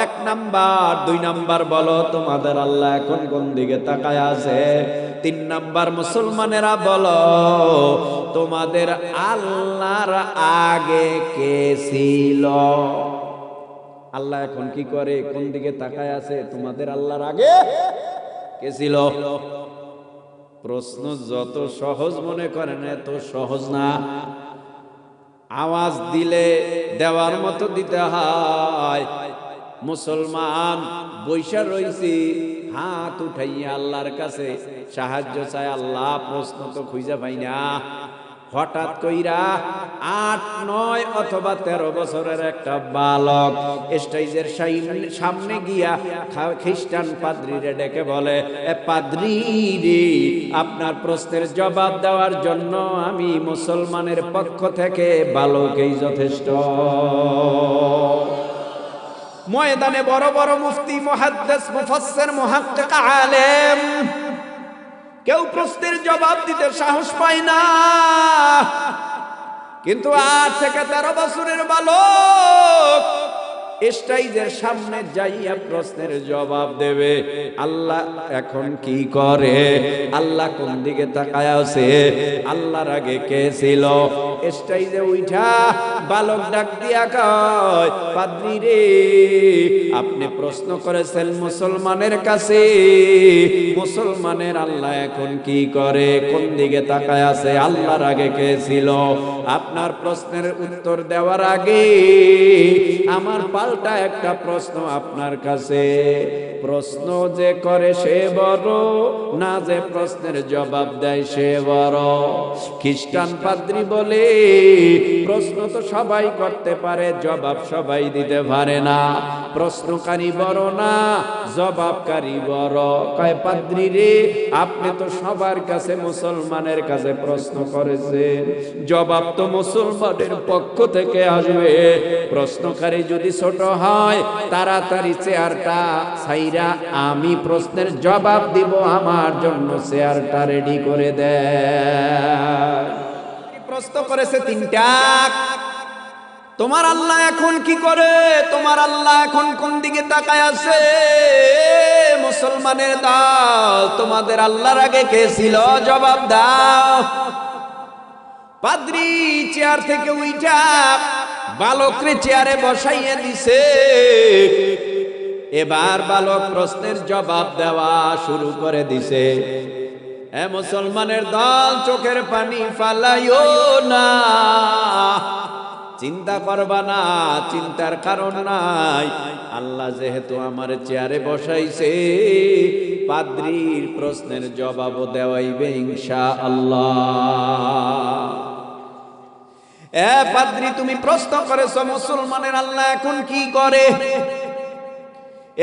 1 নাম্বার। 2 নাম্বার বলো তোমাদের আল্লাহ এখন কোন দিকে তাকায় আছে? 3 নাম্বার মুসলমানেরা বলো তোমাদের আল্লাহর আগে কে ছিল? আল্লাহ এখন কি করে, কোন দিকে তাকায় আছে? তোমাদের আল্লাহর আগে কে ছিল? প্রশ্ন যত সহজ মনে করেন এত সহজ না। আওয়াজ দিলে দেওয়ার মতো দিতে হয়। মুসলমান বৈশা রইছি, হাত উঠাইয়া আল্লাহর কাছে সাহায্য চায়। আল্লাহ প্রশ্ন তো খুঁজে পাই না। হঠাৎ কইরা 8, 9 অথবা 13 বছরের একটা বালক স্টেজের সামনে গিয়া খ্রিস্টান পাদ্রীরে ডেকে বলে, এ পাদ্রী রে, আপনার প্রশ্নের জবাব দেওয়ার জন্য আমি মুসলমানের পক্ষ থেকে বালকই যথেষ্ট। ময়দানে বড় বড় মুফতি, মুহাদ্দিস, মুফাসসির, মুহাক্কিক, আলেম, কেউ প্রশ্নের জবাব দিতে সাহস পায় না, কিন্তু 8 থেকে 13 বছরের বালক স্টেজের সামনে যাইয়া প্রশ্নের জবাব দেবে। আল্লাহ এখন কি করে? আল্লাহ কোন দিকে তাকায় আছে? আল্লাহর আগে কে ছিল? স্টেজে উঠা বালক ডাক দিয়া কয়, পাদ্রী রে, আপনি প্রশ্ন করেছেন মুসলমানের কাছে, মুসলমানের আল্লাহ এখন কি করে, কোন দিকে তাকায় আছে, আল্লাহর আগে কে ছিল? আপনার প্রশ্নের উত্তর দেওয়ার আগে আমার পাল্টা একটা প্রশ্ন আপনার কাছে। প্রশ্ন যে করে সে বড় না, যে প্রশ্নের জবাব দেয় সে বড়? খ্রিস্টান পাদ্রী বলে, প্রশ্ন তো সবাই করতে পারে, জবাব সবাই দিতে পারে না। প্রশ্নকারী বড় না, জবাবকারী বড়। কয়, পাদ্রী রে, আপনি তো সবার কাছে, মুসলমানের কাছে প্রশ্ন করেছেন, জবাব তো মুসলমানের পক্ষ থেকে আসবে। প্রশ্নকারী যদি ছোট হয়, তাড়াতাড়ি চেয়ারটা ছাইরা আমি প্রশ্নের জবাব দিব, আমার জন্য চেয়ারটা রেডি করে দেয়। প্রশ্ন করেছে তিনটা, তোমার আল্লাহ এখন কি করে, তোমার আল্লাহ এখন কোন দিকে তাকায় আছে? মুসলমানের দল, তোমাদের আল্লাহর আগে কে ছিল, জবাব দাও। পাদ্রী চেয়ার থেকে উঠা বালকরে চেয়ারে বসাইয়ে দিছে। এবার বালক প্রশ্নের জবাব দেওয়া শুরু করে দিছে। এ মুসলমানের দল, চোখের পানি ফালাইও না, চিন্তা করবা না, চিন্তার কারণ নাই। আল্লাহ যেহেতু আমার চেয়ারে বসাইছে, পাদ্রীর প্রশ্নের জবাবও দেওয়াইবে ইনশাআল্লাহ। এ পাদ্রী, তুমি প্রশ্ন করেছো মুসলমানের আল্লাহ এখন কি করে।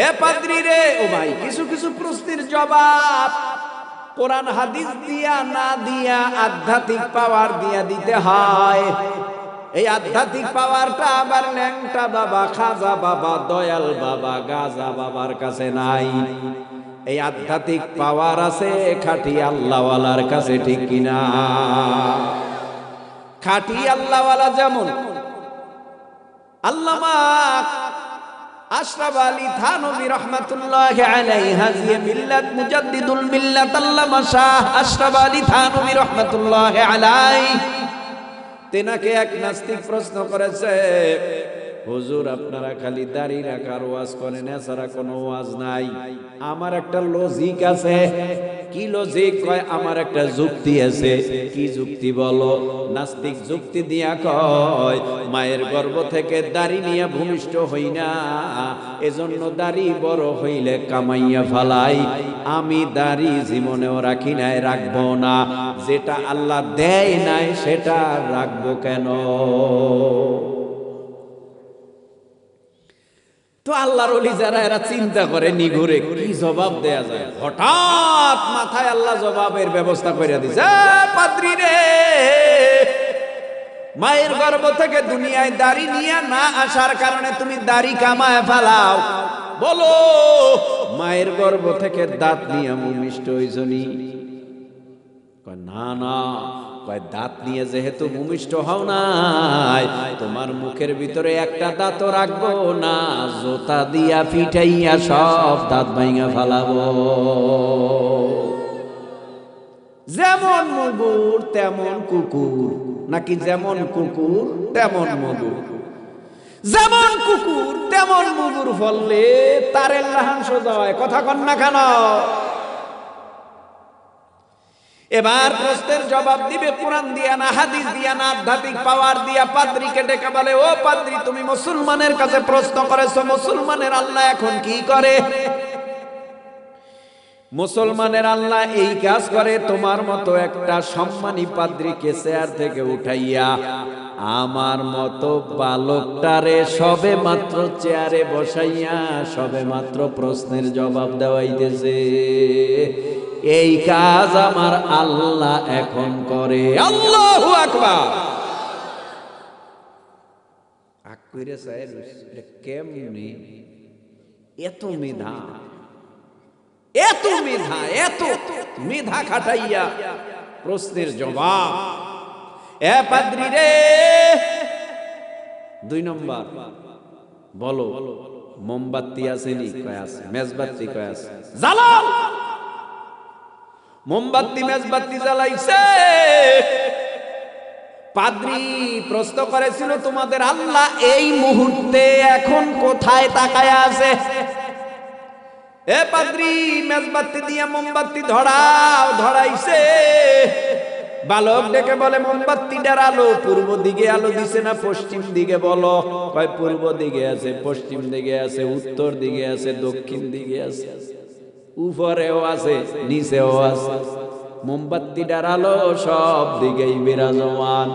এ পাদ্রী রে, ও ভাই, কিছু কিছু প্রশ্নের জবাব কোরআন হাদিস দিয়া না দিয়া আধ্যাত্মিক পাওয়ার দিয়া দিতে হয়। এই আধ্যাত্মিক পাওয়ারটা আবার ল্যাংটা বাবা, খাজা বাবা, দয়াল বাবা, গাজা বাবার কাছে নাই। এই আধ্যাত্মিক পাওয়ার আছে খাঁটি আল্লাহওয়ালার কাছে, ঠিক কিনা? খাঁটি আল্লাহওয়ালা যেমন আল্লামা আশরাফ আলী থানভী রাহমাতুল্লাহি আলাইহি, হাজিয়ে মিল্লাত মুজাদ্দিদুল মিল্লাত আল্লামা শাহ আশরাফ আলী থানভী রাহমাতুল্লাহি আলাইহি, তেনাকে এক নাস্তিক প্রশ্ন করেছে, হুজুর আপনারা খালি দাড়ি রাখার ওয়াজ করেন, এছাড়া কোনো ওয়াজ নাই। আমার একটা লজিক আছে। কি লজিক? কয়, আমার একটা যুক্তি আছে। কি যুক্তি বলো? নাস্তিক যুক্তি দিয়া কয়, মায়ের গর্ভ থেকে দাড়ি নিয়ে ভূমিষ্ঠ হই না, এজন্য দাড়ি বড় হইলে কামাইয়া ফালাই। আমি দাড়ি জীবনেও রাখি নাই, রাখবো না। যেটা আল্লাহ দেয় নাই সেটা রাখবো কেন? তো আল্লাহর ওলি যারা, এরা চিন্তা করে নিঘুরে কি জবাব দেয়া যায়। হঠাৎ মাথায় আল্লাহ জবাবের ব্যবস্থা করে দিছে। পাদ্রী রে, মায়ের গর্ভ থেকে দুনিয়ায় দাড়ি নিয়ে না আসার কারণে তুমি দাড়ি কামায় ফেলাও। বলো, মায়ের গর্ভ থেকে দাঁত নিয়ে ভূমিষ্ঠ হইছনি? না না। দাঁত নিয়ে যেহেতু ভূমিষ্ঠ হও নাই, তোমার মুখের ভিতরে একটা দাঁতও রাখবো না, জোতা দিয়া পিটাইয়া সব দাঁত ভাঙা ফেলাবো। যেমন মুগুর তেমন কুকুর, নাকি যেমন কুকুর তেমন মুগুর? যেমন কুকুর তেমন মুগুর ফললে তারের লাহান সোজা হয়। কথা কন না কেন? এবার প্রশ্নের জবাব দিবে কোরআন দিয়া না, হাদিস দিয়া না, আধ্যাত্মিক পাওয়ার দিয়া। পাদ্রীকে ডেকে বলে, ও পাদ্রী, তুমি মুসলমানের কাছে প্রশ্ন করেছো, মুসলমানের আল্লাহ এখন কি করে? মুসলমানের আল্লাহ এই কাজ করে। তোমার মতো একটা সম্মানী পাদ্রীকে চেয়ার থেকে উঠাইয়া আমার মতো বালকটারে সবে মাত্র চেয়ারে বসাইয়া সবে মাত্র প্রশ্নের জবাব দেওয়াইতেছে। এই কাজ আমার আল্লাহ এখন করে। আল্লাহু আকবার। আকবিরে সাহেব, কেমনে এত মেধা, এত মেধা, এত মেধা খাটাইয়া প্রশ্নের জবাব। এ পাদ্রী রে, 2 নম্বর বলো, মোমবাতি আসেনি? কয় আছে। মেজবাতি? কয় আছে। জ্বালাও। মোমবাতি মেজবাতি জ্বালাইছে। পাদ্রী প্রশ্ন করেছিল, তোমাদের আল্লাহ এই মুহূর্তে এখন কোথায় তাকায় আছে? এ পাদ্রী, মেজবাতি দিয়ে মোমবাতি ধরাও। ধরাইছে। বালক ডেকে বলে, মোমবাতিটার আলো পূর্ব দিকে আলো দিছে না পশ্চিম দিকে বলো? কয় পূর্ব দিকে আছে, পশ্চিম দিকে আছে, উত্তর দিকে আছে, দক্ষিণ দিকে আছে, উপরেও আছে, নিচেও আছে। মোমবাতিটার আলো সব দিকেই বিরাজমান।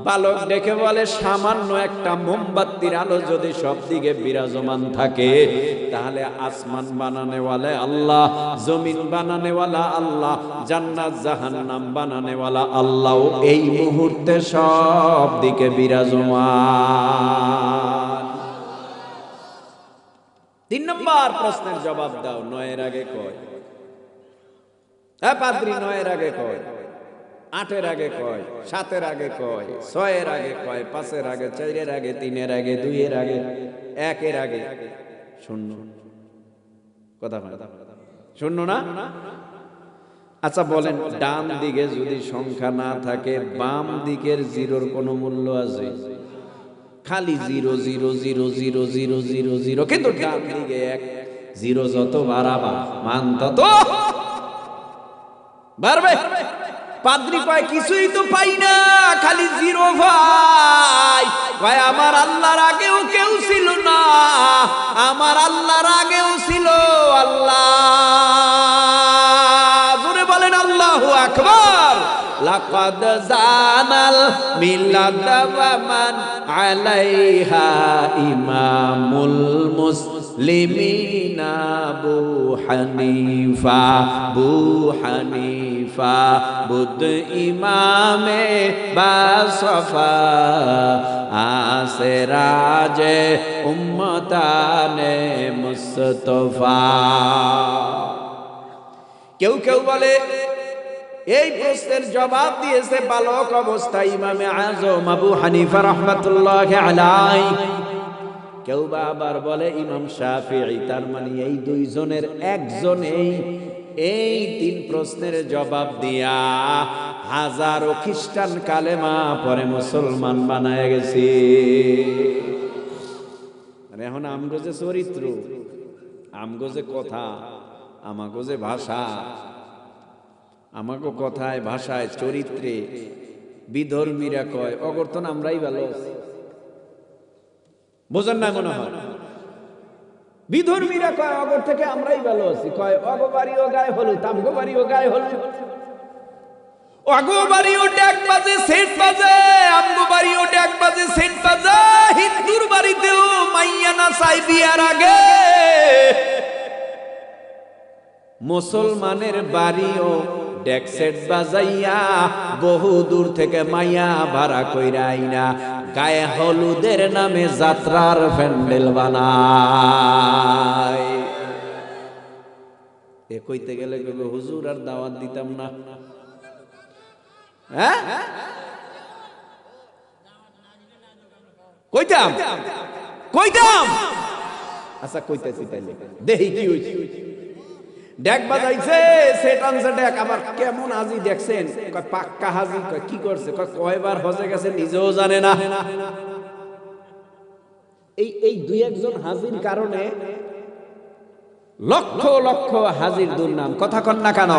বালক ডেকে বলে, সামান্য একটা মোমবাতির আলো যদি সব দিকে বিরাজমান থাকে, তাহলে আসমান বানানেওয়ালা আল্লাহ, জমিন বানানেওয়ালা আল্লাহ, জান্নাত জাহান্নাম বানানেওয়ালা আল্লাহ এই মুহূর্তে সব দিকে বিরাজমান। 3 নম্বর প্রশ্নের জবাব দাও। 9 এর আগে কয়? হ্যাঁ পাদ্রী, 9 এর আগে কয়? 8 এর আগে কয়? 7 এর আগে কয়? 6 এর আগে কয়? 5 এর আগে? 4 এর আগে? 3 এর আগে? 2 এর আগে? 1 এর আগে? শূন্য। কথা হয় শূন্য না? আচ্ছা বলেন, ডান দিকে যদি সংখ্যা না থাকে, বাম দিকের জিরোর কোনো মূল্য আছে? খালি 0 0 0 0 0 0 0। কিন্তু ডান দিকে 1 0 যত বাড়াবা মান তত বাড়বে। পাদ্রী কয়, কিছুই তো পাই না, খালি 0 ভাই। কয়, আমার আল্লাহর আগেও কেউ ছিল না, আমার আল্লাহর আগেও ছিল আল্লাহ। জোরে বলেন আল্লাহু আকবার। লাকাদ জানাল মিলাদ ওয়া মান আলাইহা ইমামুল মুসলিমিনা আবু হানিফা। আবু হানিফা বুদ ইমামে বাসফা, আসরাজে উম্মতানে মুস্তফা। কেউ কেউ বলে এই প্রশ্নের জবাব দিয়েছে বালক অবস্থায় ইমামে আজম আবু হানিফা রাহমাতুল্লাহি আলাইহি। কেউ বা আবার বলে ইমাম শাফিঈ। তার মানে এই দুইজনের একজনেই এই 3 প্রশ্নের জবাব দিয়া হাজারো খ্রিস্টান কালেমা পরে মুসলমান বানায় গেছে। এখন আমগো যে চরিত্র, আমগো যে কথা, আমাগো যে ভাষা, আমাগো কথায় ভাষায় চরিত্রে বিধর্মীরা কয় অগর্তন আমরাই ভালো আছি। বোঝেন না মনে হয়? বিধর্মীরা কয় অগর থেকে আমরাই ভালো আছি। কয় অগো বাড়িও গায়ে হলুদ, আমগো বাড়িও গায়ে হলুদ। অগো বাড়িও ডেক বাজে সেট বাজে, আমগো বাড়িও ডেক বাজে সেট বাজে। হিন্দুর বাড়িতেও মাইয়া না চাই বিয়ার আগে, মুসলমানের বাড়িও ডেক সেট বাজাইয়া বহু দূর থেকে মাইয়া ভাড়া কইরা আইনা গায়ে হলুদের নামে যাত্রার প্যান্ডেল বানায়। এ কইতে গেলে হুজুর আর দাওয়াত দিতাম না। হ্যাঁ কইতাম কইতাম। আচ্ছা কইতেছি তাইলে দেখি কি হইছে। ডেক বাজাইছে, সেট আনছে ডেক। আবার কেমন হাজি দেখছেন? কয় পাক্কা হাজি। কয় কি করছে? কয় কয়বার হজে গেছে নিজেও জানে না। এই 2-1 জন হাজির কারণে লক্ষ লক্ষ হাজির দুর্নাম। কথা কন না কেন?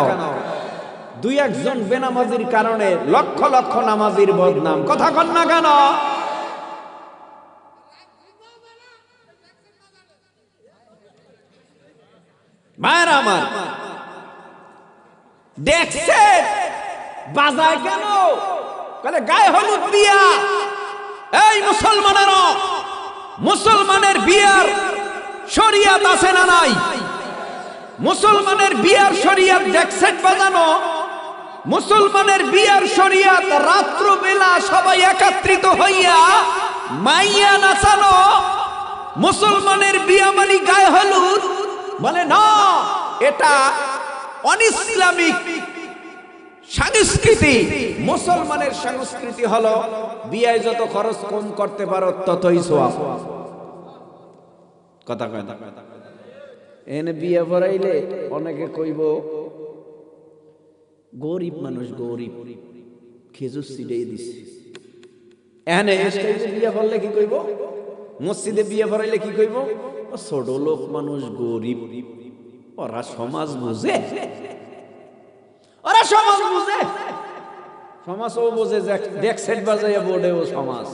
2-1 জন বেনামাজির কারণে লক্ষ লক্ষ নামাজির বদনাম। কথা কন না কেন? মায়ের আমার দেখছে বাজায় কেন? বলে গায়ে হলুদ বিয়া। এই মুসলমানেরও, মুসলমানের বিয়ার শরিয়াত আছে না নাই? মুসলমানের বিয়ার শরিয়াত ডেকসেট বাজানো, মুসলমানের বিয়ার শরিয়াত রাত্র বেলা সবাই একত্রিত হইয়া মাইয়া নাচানো। মুসলমানের বিয়া মানে গায়ে হলুদ? বলে না, এটা অনিসলামিক সংস্কৃতি। মুসলমানের সংস্কৃতি হলো বিয়ায় যত খরচ কম করতে পারো ততই সওয়াব। কথা কয় না? এনে বিয়া পড়াইলে অনেকে কইব গরিব মানুষ, গরিব খেজুর ছিটাই দিছে। এখানে স্টেজে বিয়ে পড়লে কি কইব, মসজিদে বিয়ে পড়াইলে কি কইব, ছোট লোক মানুষ, গরিব, ওরা সমাজ বুঝে, ওরা সমাজ বুঝে, সমাজ ও বুঝে যে ডেক সেট বাজাইয়া বোর্ডে ও সমাজ।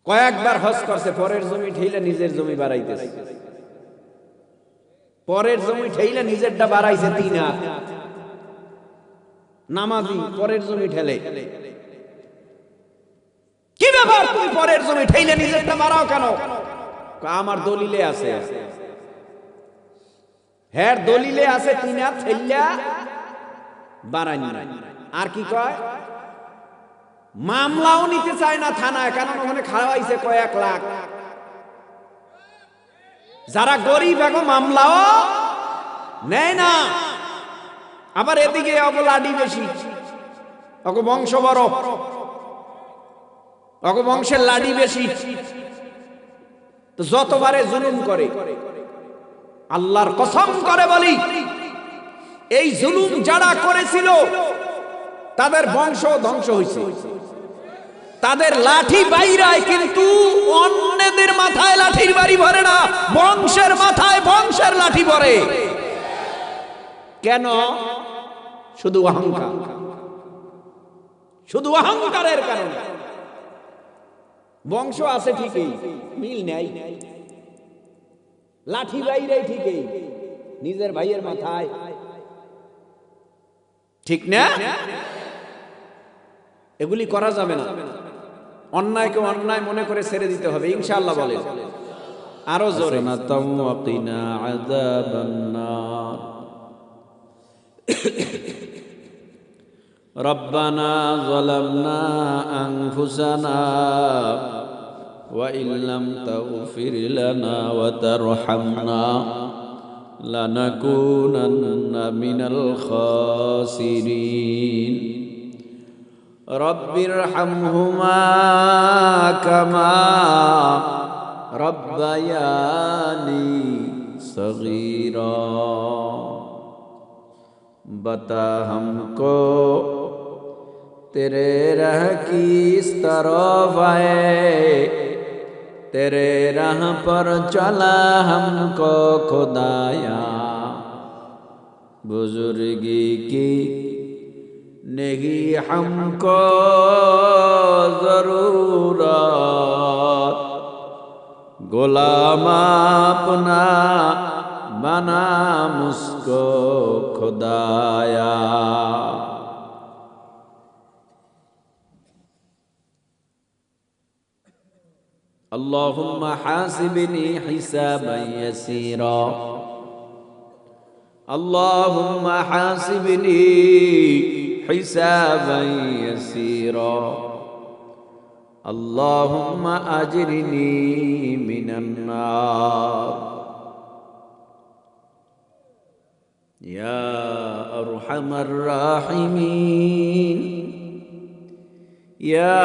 কয়েকবার হজ করছে, পরের জমি ঠেইলে নিজের জমি বাড়াইতেছে, পরের জমি ঠেইলে নিজেরটা বাড়াইছে 3 হাত। নামাজি পরের জমি ঠেলে, কি ব্যাপার তুমি পরের জমি ঠেইলে নিজেরটা বাড়াও কেন? আমার দলিলে আছে, হ্যাঁ দলিলে আছে 3 হাত ঠেইলা বাড়াই না। আর কি কয়, মামলাও নিতে চায় না থানায়, কারণ ওখানে খাওয়াইছে কয়েক লাখ। যারা গরিব এখন মামলাও নেয় না। আবার এদিকে অগ লাডি বেশি, অগ বংশ বড়, অগ বংশের লাডি বেশি, তো যতবারে জুলুম করে, আল্লাহর কসম করে বলি, এই জুলুম যারা করেছিল তাদের বংশ ধ্বংস হয়েছে, তাদের লাঠি বাইরায়, কিন্তু অন্যদের মাথায় লাঠির বাড়ি ভরে না, বংশের মাথায় বংশের লাঠি ভরে। কেন? শুধু অহংকার, শুধু অহংকারের কারণে। বংশ আছে ঠিকই, মিল নাই, লাঠি বাইরে ঠিকই, নিজের ভাইয়ের মাথায়, ঠিক না? এগুলি করা যাবে না। অন্যায়কে অন্যায় মনে করে ছেড়ে দিতে হবে, ইনশাআল্লাহ বলে। আরো জোরে, ওয়াকিনা আযাবান্নার। রব্বানা যালামনা আনফুসানা ওয়া ইল্লাম তাগফির লানা ওয়া তারহামনা লানাকুনান্না মিনাল খাসিরিন। রব্বিরহামহুমা কামা রব্বায়ানি সগীরা। बता हमको तेरे राह किस तरफ आए, तेरे राह पर चला हमको खुदाया। बुजुर्गी की नहीं हमको जरूरत, गुलाम अपना बना मुझको खुदाया। अल्लाहुम्मा हासिबनी हिसाबन यसीरा, अल्लाहुम्मा हासिबनी हिसाबन यसीरा, अल्लाहुम्मा अजरिनी मिनन नार। या अरहमर राहिमीन, या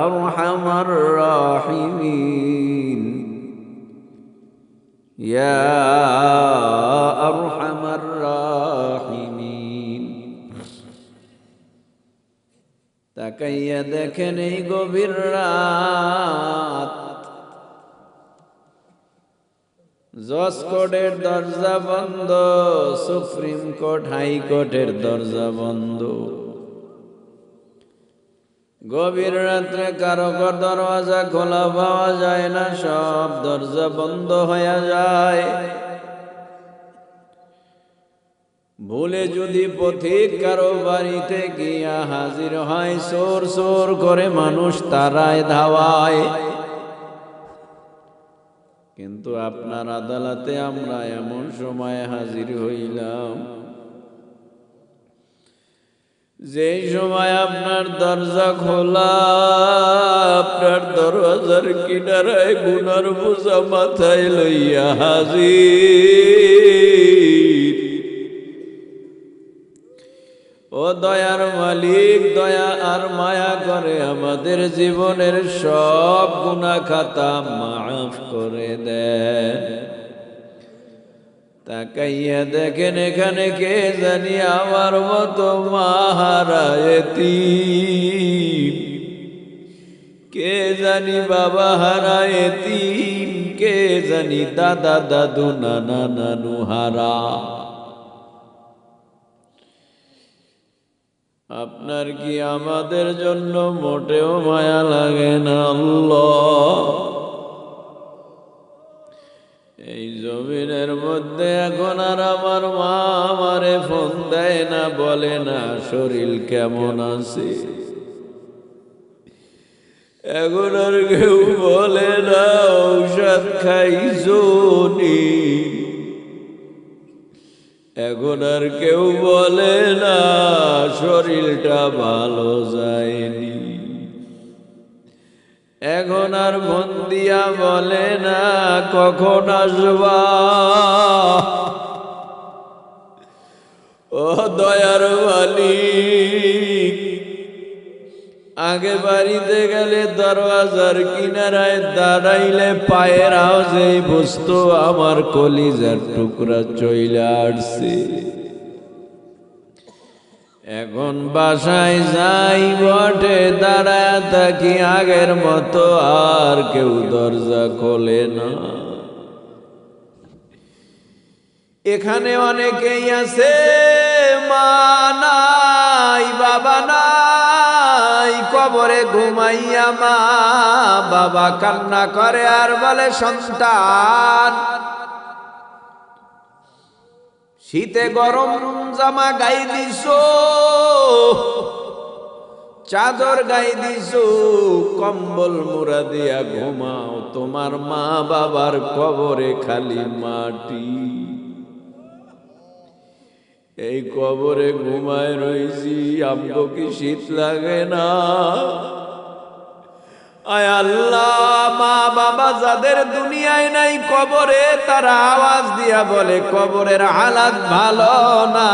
अरहमर राहिमीन, या अरहमर राहिमीन। তাকাইয়া দেখেন এই গভীর রাত, জজ কোর্টের দরজা বন্ধ, সুপ্রিম কোর্ট হাইকোর্টের দরজা বন্ধ। গভীর রাত্রে কারো ঘর দরওয়াজা খোলা পাওয়া যায় না, সব দরজা বন্ধ হয়ে যায়। ভুলে যদি পথিক কারো বাড়িতে গিয়া হাজির হয়, চোর চোর করে মানুষ তারায় ধাওয়ায়। কিন্তু আপনার আদালতে আমরা এমন সময় হাজির হইলাম, যে সময় আপনার দরজা খোলা, আপনার দরওয়াজার কিনারায় গুনার বোঝা মাথায় লইয়া হাজির। ও দয়ার মালিক, দয়া আর মায়া করে আমাদের জীবনের সব গুনাহ খাতা মাফ করে দেন। তাকাইয়া দেখেন এখানে কে জানি আমার মতো মাহারা এতিম, কে জানি বাবা হারা এতিম, কে জানি দাদা দাদু নানা নানু হারা। আপনার কি আমাদের জন্য মোটেও মায়া লাগে না আল্লাহ? এই জমিনের মধ্যে এখন আর আমার মা আমারে ফোন দেয় না, বলে না শরীর কেমন আছে। এখন আর কেউ বলে না ঔষধ খাইছো নি। এখন আর কেউ বলে না শরীরটা ভালো যায়নি। এখন আর মন দিয়া বলে না কখন আসবা। ও দয়ার মালিক, আগে বাড়িতে গেলে দরওয়াজার কিনারায় দাঁড়াইলে পায়ের আওয়াজে বস্তু আমার কলিজার টুকরা চইলা আসছে। এখন বাসায় যাই বটে, দাঁড়ায় থাকি, আগের মতো আর কেউ দরজা খোলে না। এখানে অনেকেই আছে মা নাই বাবা নাই, কবরে ঘুমাইয়া মা বাবা কান্না করে আর বলে সন্তান শীতে গরম জামা গায়ে দিছো, চাদর গায়ে দিছো, কম্বল মুড়া দিয়া ঘুমাও, তোমার মা বাবার কবরে খালি মাটি। এই কবরে ঘুমায় রইছি, আমগো কি শীত লাগে না? আয় আল্লাহ, মা বাবা যাদের দুনিয়ায় নাই কবরে, তারা আওয়াজ দিয়া বলে কবরের হালাত ভালো না,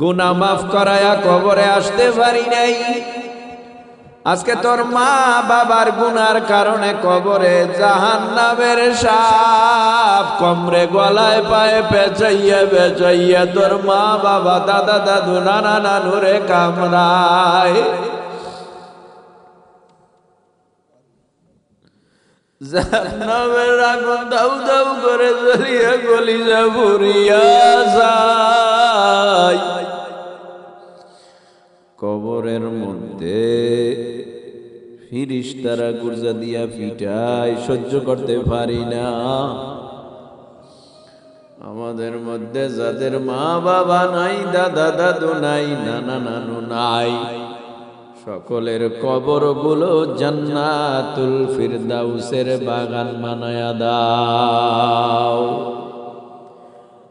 গুনাহ মাফ করায়া কবরে আসতে পারি নাই। আজকে তোর মা বাবার গুনার কারণে কবরে জাহান্নামের সাপ কমরে গলায় পায়ে পেঁচাইয়া পেঁচাইয়া তোর মা বাবা দাদা দাদু নানা নানুরে কামড়ায়। জাহান্নামের আগুন দাউ দাউ করে জ্বলিয়া গলিয়া পুরিয়া যায়। কবরের মধ্যে ফিরিস্তারা গুরজা দিয়া পিটায়, সহ্য করতে পারি না। আমাদের মধ্যে যাদের মা বাবা নাই, দাদা দাদু নাই, নানা নানু নাই, সকলের কবরগুলো জান্নাতুল ফিরদাউসের বাগান বানায়া দাও।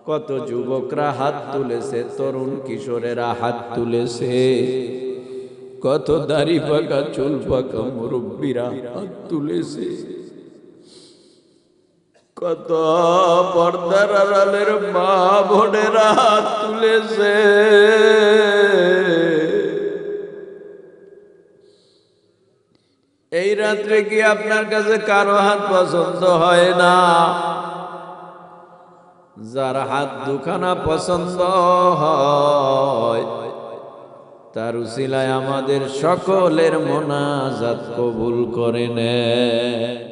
কত যুবকরা হাত তুলেছে, তরুণ কিশোরেরা হাত তুলেছে, কত দাড়ি পাকা চুল পাকা মুরব্বীরা হাত তুলেছে, কত পর্দার আড়ালের মা বোনেরা হাত তুলেছে। এই রাত্রে কি আপনার কাছে কারো হাত পছন্দ হয় না? যার হাত দুখানা পছন্দ হয় তার উসিলায় আমাদের সকলের মোনাজাত কবুল করে নেয়।